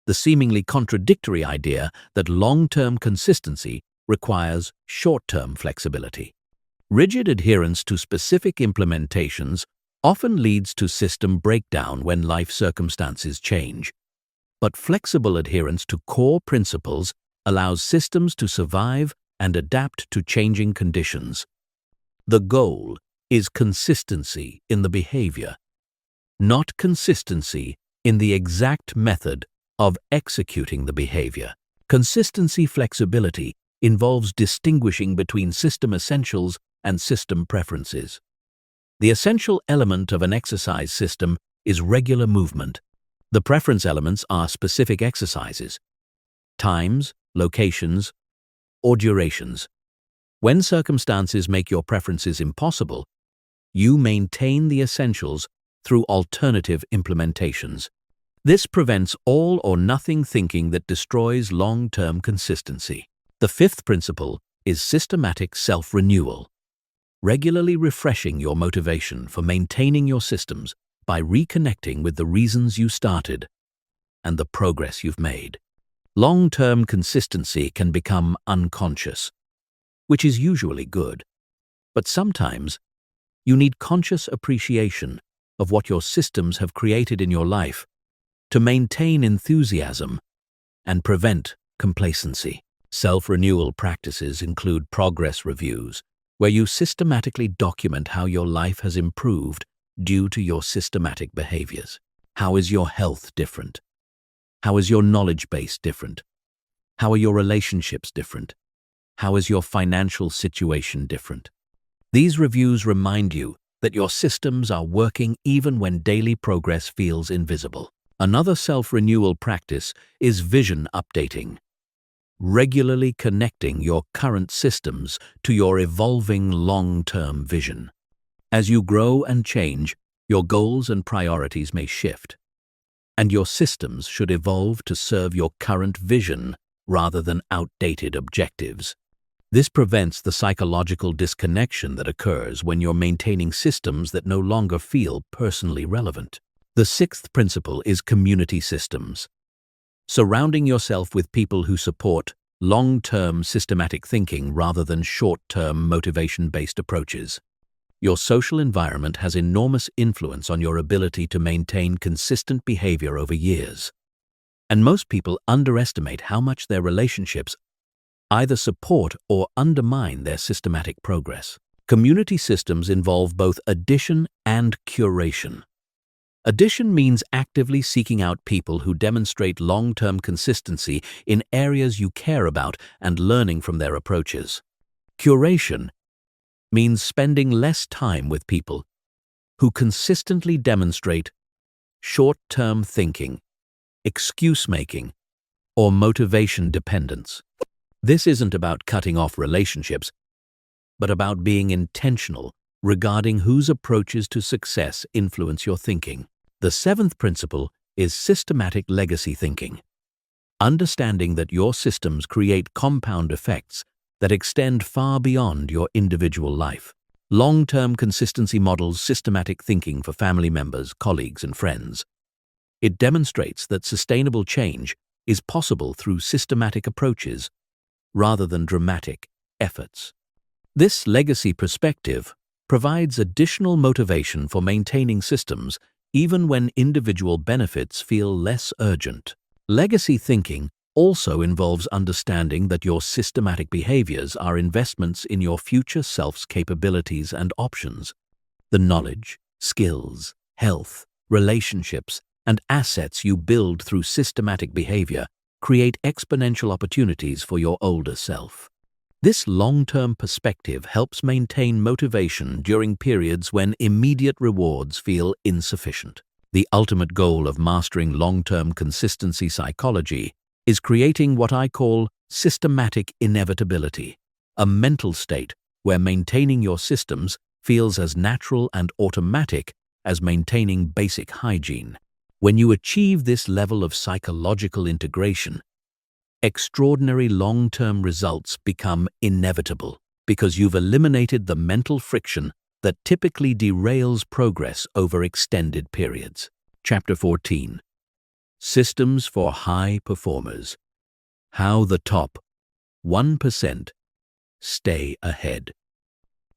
The seemingly contradictory idea that long-term consistency requires short-term flexibility. Rigid adherence to specific implementations often leads to system breakdown when life circumstances change. But flexible adherence to core principles allows systems to survive and adapt to changing conditions. The goal is consistency in the behavior, not consistency in the exact method of executing the behavior. Consistency flexibility involves distinguishing between system essentials and system preferences. The essential element of an exercise system is regular movement. The preference elements are specific exercises, times, locations, or durations. When circumstances make your preferences impossible, you maintain the essentials through alternative implementations. This prevents all or nothing thinking that destroys long-term consistency. The fifth principle is systematic self-renewal. Regularly refreshing your motivation for maintaining your systems by reconnecting with the reasons you started and the progress you've made. Long-term consistency can become unconscious, which is usually good, but sometimes you need conscious appreciation of what your systems have created in your life to maintain enthusiasm and prevent complacency. Self-renewal practices include progress reviews, where you systematically document how your life has improved due to your systematic behaviors. How is your health different? How is your knowledge base different? How are your relationships different? How is your financial situation different? These reviews remind you that your systems are working even when daily progress feels invisible. Another self-renewal practice is vision updating. Regularly connecting your current systems to your evolving long-term vision. As you grow and change, your goals and priorities may shift, and your systems should evolve to serve your current vision rather than outdated objectives. This prevents the psychological disconnection that occurs when you're maintaining systems that no longer feel personally relevant. The sixth principle is community systems. Surrounding yourself with people who support long-term systematic thinking rather than short-term motivation-based approaches. Your social environment has enormous influence on your ability to maintain consistent behavior over years. And most people underestimate how much their relationships either support or undermine their systematic progress. Community systems involve both addition and curation. Addition means actively seeking out people who demonstrate long-term consistency in areas you care about and learning from their approaches. Curation means spending less time with people who consistently demonstrate short-term thinking, excuse-making, or motivation dependence. This isn't about cutting off relationships, but about being intentional regarding whose approaches to success influence your thinking. The seventh principle is systematic legacy thinking. Understanding that your systems create compound effects that extend far beyond your individual life. Long-term consistency models systematic thinking for family members, colleagues, and friends. It demonstrates that sustainable change is possible through systematic approaches rather than dramatic efforts. This legacy perspective provides additional motivation for maintaining systems even when individual benefits feel less urgent. Legacy thinking also involves understanding that your systematic behaviors are investments in your future self's capabilities and options. The knowledge, skills, health, relationships, and assets you build through systematic behavior create exponential opportunities for your older self. This long-term perspective helps maintain motivation during periods when immediate rewards feel insufficient. The ultimate goal of mastering long-term consistency psychology is creating what I call systematic inevitability, a mental state where maintaining your systems feels as natural and automatic as maintaining basic hygiene. When you achieve this level of psychological integration, extraordinary long-term results become inevitable because you've eliminated the mental friction that typically derails progress over extended periods. Chapter 14. Systems for High Performers. How the top 1% stay ahead.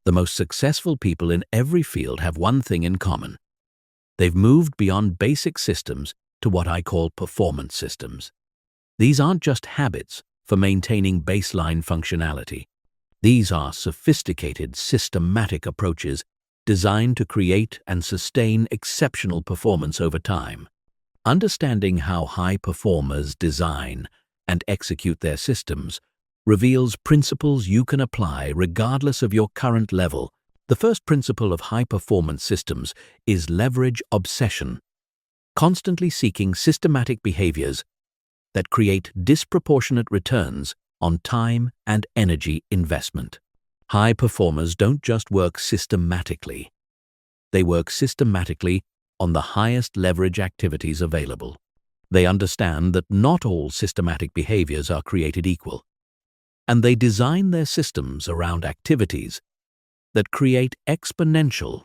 The most successful people in every field have one thing in common. They've moved beyond basic systems to what I call performance systems. These aren't just habits for maintaining baseline functionality. These are sophisticated, systematic approaches designed to create and sustain exceptional performance over time. Understanding how high performers design and execute their systems reveals principles you can apply regardless of your current level. The first principle of high-performance systems is leverage obsession, constantly seeking systematic behaviors that create disproportionate returns on time and energy investment. High performers don't just work systematically. They work systematically on the highest leverage activities available. They understand that not all systematic behaviors are created equal, and they design their systems around activities that create exponential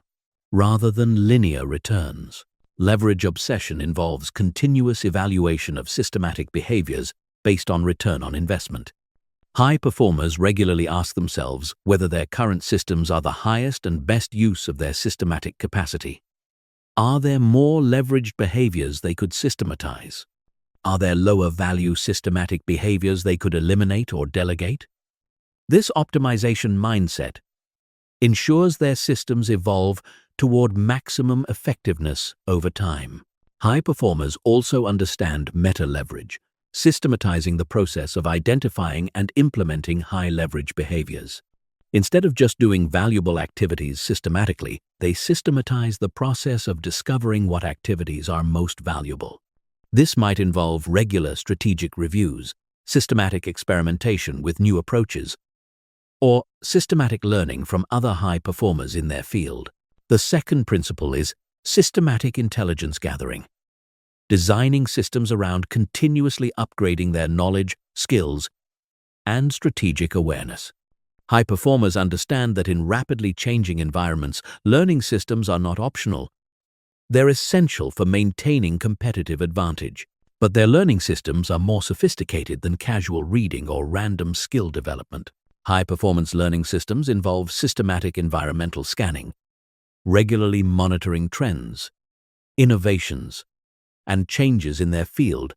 rather than linear returns. Leverage obsession involves continuous evaluation of systematic behaviors based on return on investment. High performers regularly ask themselves whether their current systems are the highest and best use of their systematic capacity. Are there more leveraged behaviors they could systematize? Are there lower value systematic behaviors they could eliminate or delegate? This optimization mindset ensures their systems evolve toward maximum effectiveness over time. High performers also understand meta-leverage, systematizing the process of identifying and implementing high-leverage behaviors. Instead of just doing valuable activities systematically, they systematize the process of discovering what activities are most valuable. This might involve regular strategic reviews, systematic experimentation with new approaches, or systematic learning from other high performers in their field. The second principle is systematic intelligence gathering, designing systems around continuously upgrading their knowledge, skills, and strategic awareness. High performers understand that in rapidly changing environments, learning systems are not optional. They're essential for maintaining competitive advantage. But their learning systems are more sophisticated than casual reading or random skill development. High-performance learning systems involve systematic environmental scanning, regularly monitoring trends, innovations, and changes in their field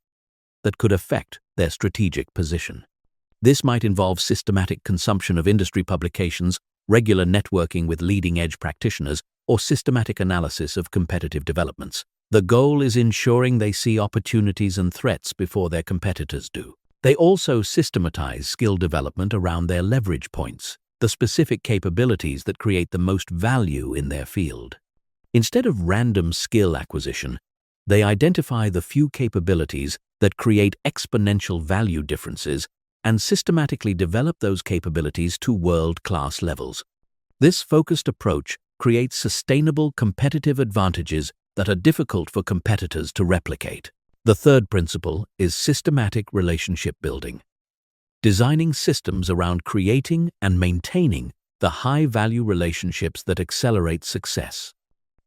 that could affect their strategic position. This might involve systematic consumption of industry publications, regular networking with leading-edge practitioners, or systematic analysis of competitive developments. The goal is ensuring they see opportunities and threats before their competitors do. They also systematize skill development around their leverage points, the specific capabilities that create the most value in their field. Instead of random skill acquisition, they identify the few capabilities that create exponential value differences and systematically develop those capabilities to world-class levels. This focused approach creates sustainable competitive advantages that are difficult for competitors to replicate. The third principle is systematic relationship building, designing systems around creating and maintaining the high-value relationships that accelerate success.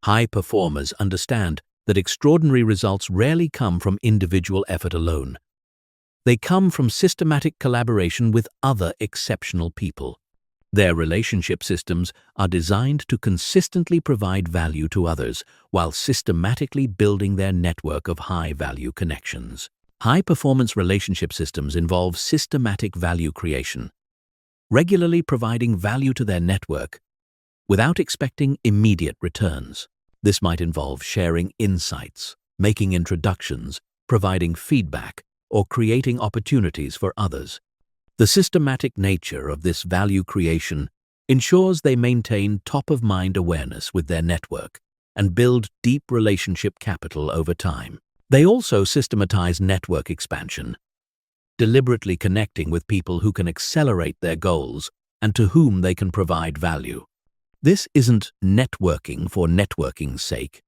High performers understand that extraordinary results rarely come from individual effort alone. They come from systematic collaboration with other exceptional people. Their relationship systems are designed to consistently provide value to others while systematically building their network of high-value connections. High-performance relationship systems involve systematic value creation, regularly providing value to their network without expecting immediate returns. This might involve sharing insights, making introductions, providing feedback, or creating opportunities for others. The systematic nature of this value creation ensures they maintain top-of-mind awareness with their network and build deep relationship capital over time. They also systematize network expansion, deliberately connecting with people who can accelerate their goals and to whom they can provide value. This isn't networking for networking's sake.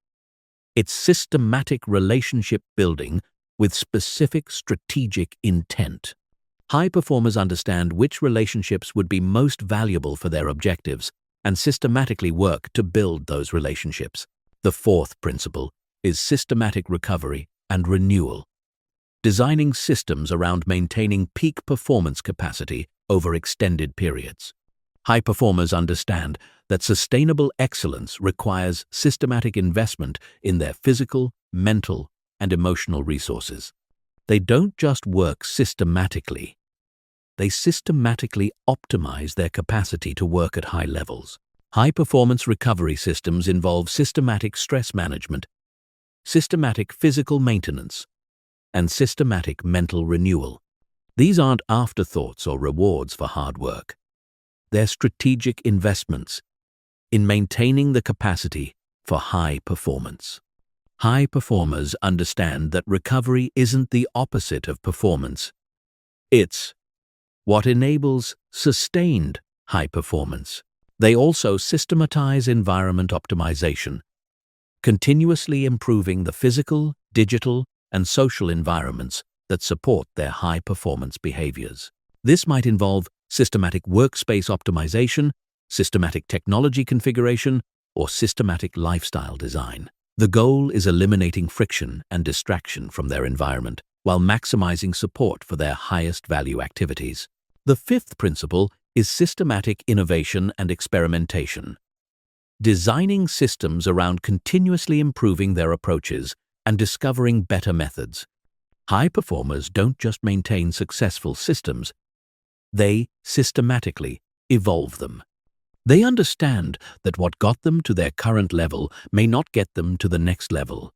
It's systematic relationship building with specific strategic intent. High performers understand which relationships would be most valuable for their objectives and systematically work to build those relationships. The fourth principle is systematic recovery and renewal, designing systems around maintaining peak performance capacity over extended periods. High performers understand that sustainable excellence requires systematic investment in their physical, mental, and emotional resources. They don't just work systematically. They systematically optimize their capacity to work at high levels. High-performance recovery systems involve systematic stress management, systematic physical maintenance, and systematic mental renewal. These aren't afterthoughts or rewards for hard work. They're strategic investments in maintaining the capacity for high performance. High performers understand that recovery isn't the opposite of performance. It's what enables sustained high performance. They also systematize environment optimization, continuously improving the physical, digital, and social environments that support their high-performance behaviors. This might involve systematic workspace optimization, systematic technology configuration, or systematic lifestyle design. The goal is eliminating friction and distraction from their environment while maximizing support for their highest value activities. The fifth principle is systematic innovation and experimentation, designing systems around continuously improving their approaches and discovering better methods. High performers don't just maintain successful systems, they systematically evolve them. They understand that what got them to their current level may not get them to the next level,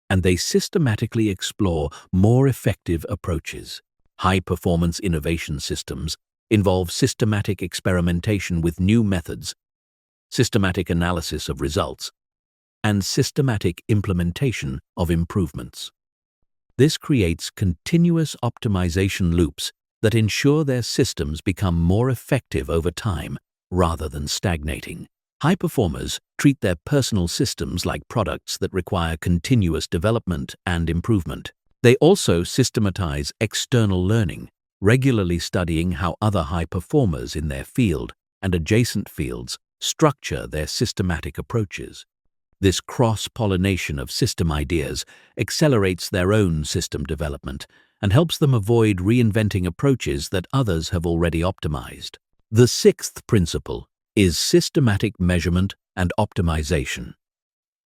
and they systematically explore more effective approaches. High-performance innovation systems involve systematic experimentation with new methods, systematic analysis of results, and systematic implementation of improvements. This creates continuous optimization loops that ensure their systems become more effective over time rather than stagnating. High performers treat their personal systems like products that require continuous development and improvement. They also systematize external learning, regularly studying how other high performers in their field and adjacent fields structure their systematic approaches. This cross-pollination of system ideas accelerates their own system development and helps them avoid reinventing approaches that others have already optimized. The sixth principle is systematic measurement and optimization,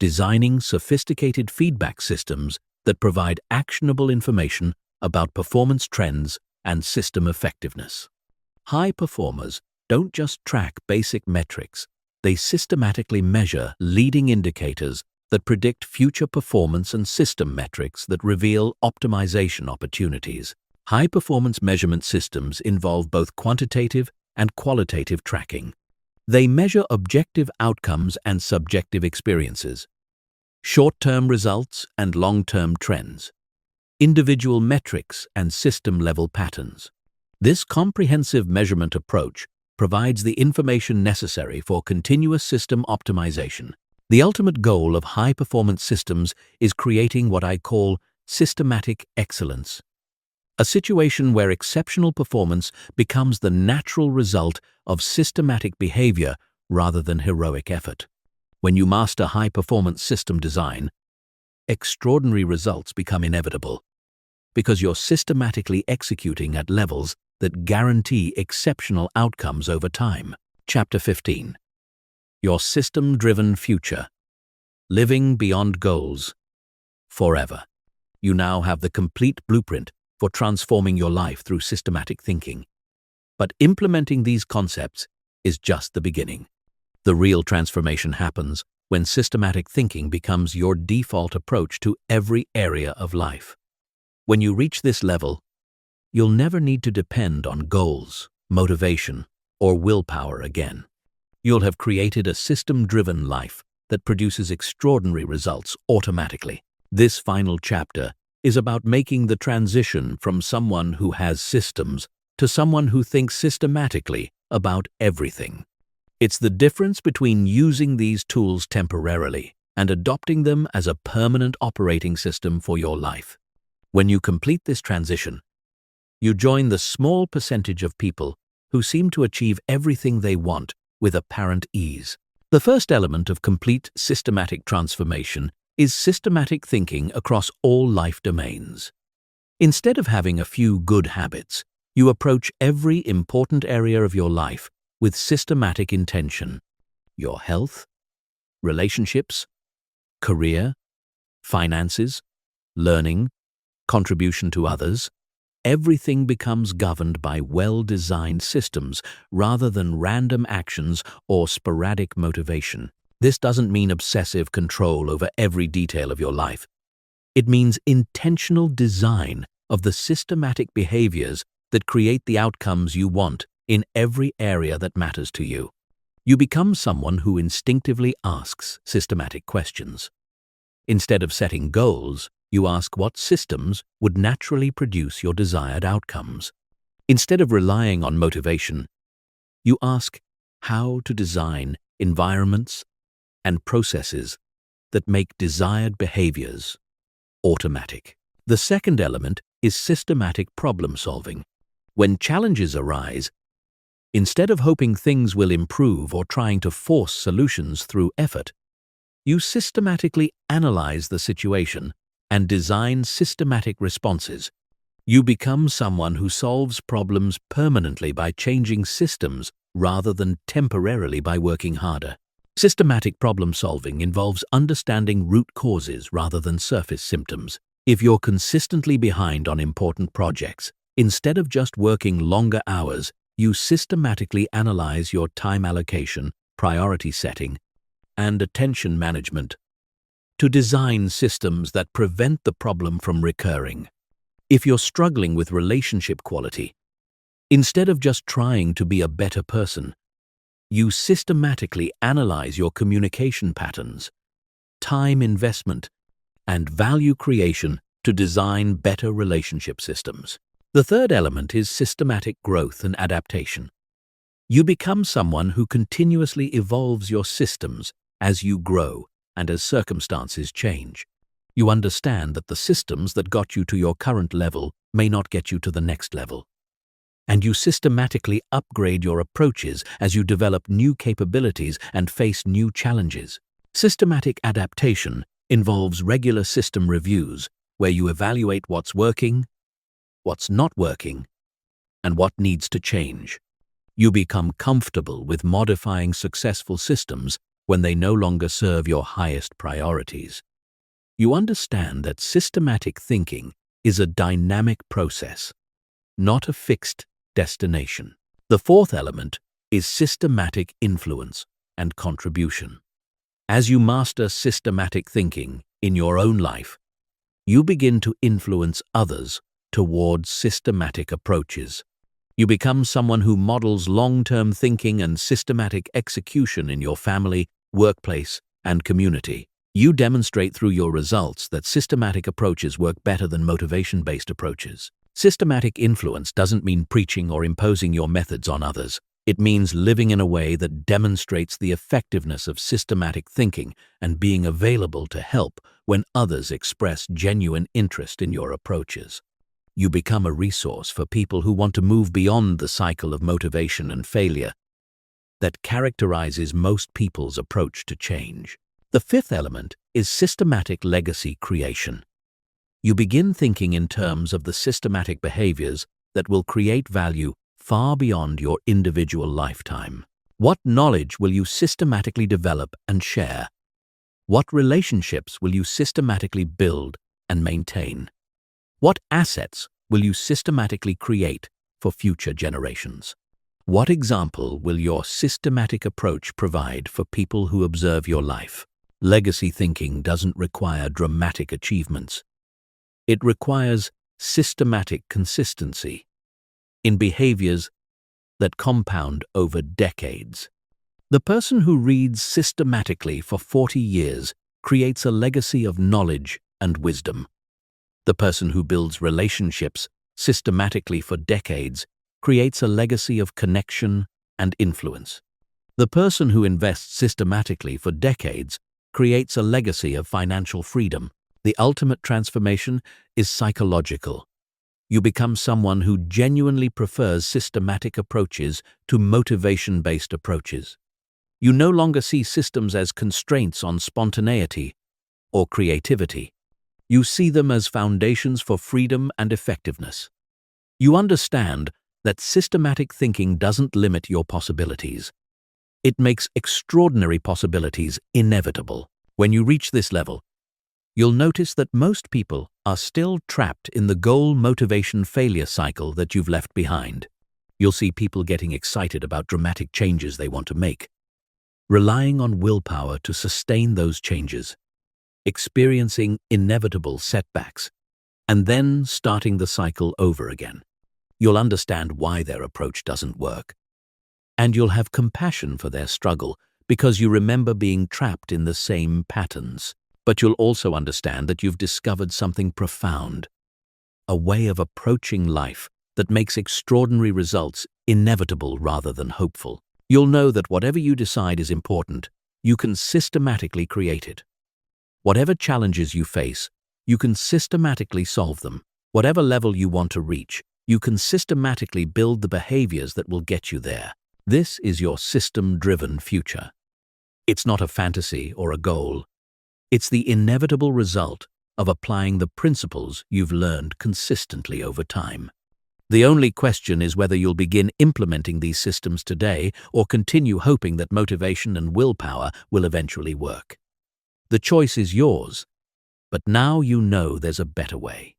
designing sophisticated feedback systems that provide actionable information about performance trends and system effectiveness. High performers don't just track basic metrics, they systematically measure leading indicators that predict future performance and system metrics that reveal optimization opportunities. High-performance measurement systems involve both quantitative and qualitative tracking. They measure objective outcomes and subjective experiences, short-term results and long-term trends, individual metrics and system-level patterns. This comprehensive measurement approach provides the information necessary for continuous system optimization. The ultimate goal of high-performance systems is creating what I call systematic excellence, a situation where exceptional performance becomes the natural result of systematic behavior rather than heroic effort. When you master high-performance system design, extraordinary results become inevitable because you're systematically executing at levels that guarantee exceptional outcomes over time. Chapter 15. Your system-driven future. Living beyond goals. Forever. You now have the complete blueprint for transforming your life through systematic thinking. But implementing these concepts is just the beginning. The real transformation happens when systematic thinking becomes your default approach to every area of life. When you reach this level, you'll never need to depend on goals, motivation, or willpower again. You'll have created a system-driven life that produces extraordinary results automatically. This final chapter is about making the transition from someone who has systems to someone who thinks systematically about everything. It's the difference between using these tools temporarily and adopting them as a permanent operating system for your life. When you complete this transition, you join the small percentage of people who seem to achieve everything they want with apparent ease. The first element of complete systematic transformation is systematic thinking across all life domains. Instead of having a few good habits, you approach every important area of your life with systematic intention. Your health, relationships, career, finances, learning, contribution to others. Everything becomes governed by well-designed systems rather than random actions or sporadic motivation. This doesn't mean obsessive control over every detail of your life. It means intentional design of the systematic behaviors that create the outcomes you want in every area that matters to you. You become someone who instinctively asks systematic questions. Instead of setting goals, you ask what systems would naturally produce your desired outcomes. Instead of relying on motivation, you ask how to design environments and processes that make desired behaviors automatic. The second element is systematic problem solving. When challenges arise, instead of hoping things will improve or trying to force solutions through effort, you systematically analyze the situation and design systematic responses. You become someone who solves problems permanently by changing systems rather than temporarily by working harder. Systematic problem solving involves understanding root causes rather than surface symptoms. If you're consistently behind on important projects, instead of just working longer hours, you systematically analyze your time allocation, priority setting, and attention management to design systems that prevent the problem from recurring. If you're struggling with relationship quality, instead of just trying to be a better person, you systematically analyze your communication patterns, time investment, and value creation to design better relationship systems. The third element is systematic growth and adaptation. You become someone who continuously evolves your systems as you grow and as circumstances change. You understand that the systems that got you to your current level may not get you to the next level. And you systematically upgrade your approaches as you develop new capabilities and face new challenges. Systematic adaptation involves regular system reviews where you evaluate what's working, what's not working, and what needs to change. You become comfortable with modifying successful systems when they no longer serve your highest priorities. You understand that systematic thinking is a dynamic process, not a fixed destination. The fourth element is systematic influence and contribution. As you master systematic thinking in your own life, you begin to influence others towards systematic approaches. You become someone who models long-term thinking and systematic execution in your family, workplace, and community. You demonstrate through your results that systematic approaches work better than motivation-based approaches. Systematic influence doesn't mean preaching or imposing your methods on others. It means living in a way that demonstrates the effectiveness of systematic thinking and being available to help when others express genuine interest in your approaches. You become a resource for people who want to move beyond the cycle of motivation and failure that characterizes most people's approach to change. The fifth element is systematic legacy creation. You begin thinking in terms of the systematic behaviors that will create value far beyond your individual lifetime. What knowledge will you systematically develop and share? What relationships will you systematically build and maintain? What assets will you systematically create for future generations? What example will your systematic approach provide for people who observe your life? Legacy thinking doesn't require dramatic achievements. It requires systematic consistency in behaviors that compound over decades. The person who reads systematically for 40 years creates a legacy of knowledge and wisdom. The person who builds relationships systematically for decades creates a legacy of connection and influence. The person who invests systematically for decades creates a legacy of financial freedom. The ultimate transformation is psychological. You become someone who genuinely prefers systematic approaches to motivation-based approaches. You no longer see systems as constraints on spontaneity or creativity. You see them as foundations for freedom and effectiveness. You understand that systematic thinking doesn't limit your possibilities. It makes extraordinary possibilities inevitable. When you reach this level, you'll notice that most people are still trapped in the goal motivation failure cycle that you've left behind. You'll see people getting excited about dramatic changes they want to make, relying on willpower to sustain those changes, experiencing inevitable setbacks, and then starting the cycle over again. You'll understand why their approach doesn't work, and you'll have compassion for their struggle because you remember being trapped in the same patterns. But you'll also understand that you've discovered something profound, a way of approaching life that makes extraordinary results inevitable rather than hopeful. You'll know that whatever you decide is important, you can systematically create it. Whatever challenges you face, you can systematically solve them. Whatever level you want to reach, you can systematically build the behaviors that will get you there. This is your system-driven future. It's not a fantasy or a goal. It's the inevitable result of applying the principles you've learned consistently over time. The only question is whether you'll begin implementing these systems today or continue hoping that motivation and willpower will eventually work. The choice is yours, but now you know there's a better way.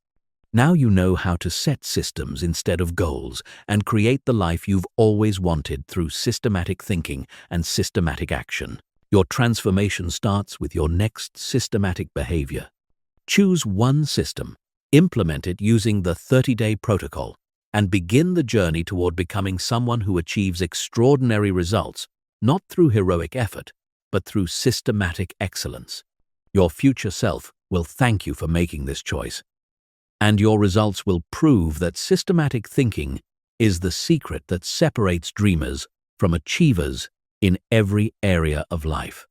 Now you know how to set systems instead of goals and create the life you've always wanted through systematic thinking and systematic action. Your transformation starts with your next systematic behavior. Choose one system, implement it using the 30-day protocol, and begin the journey toward becoming someone who achieves extraordinary results, not through heroic effort, but through systematic excellence. Your future self will thank you for making this choice, and your results will prove that systematic thinking is the secret that separates dreamers from achievers in every area of life.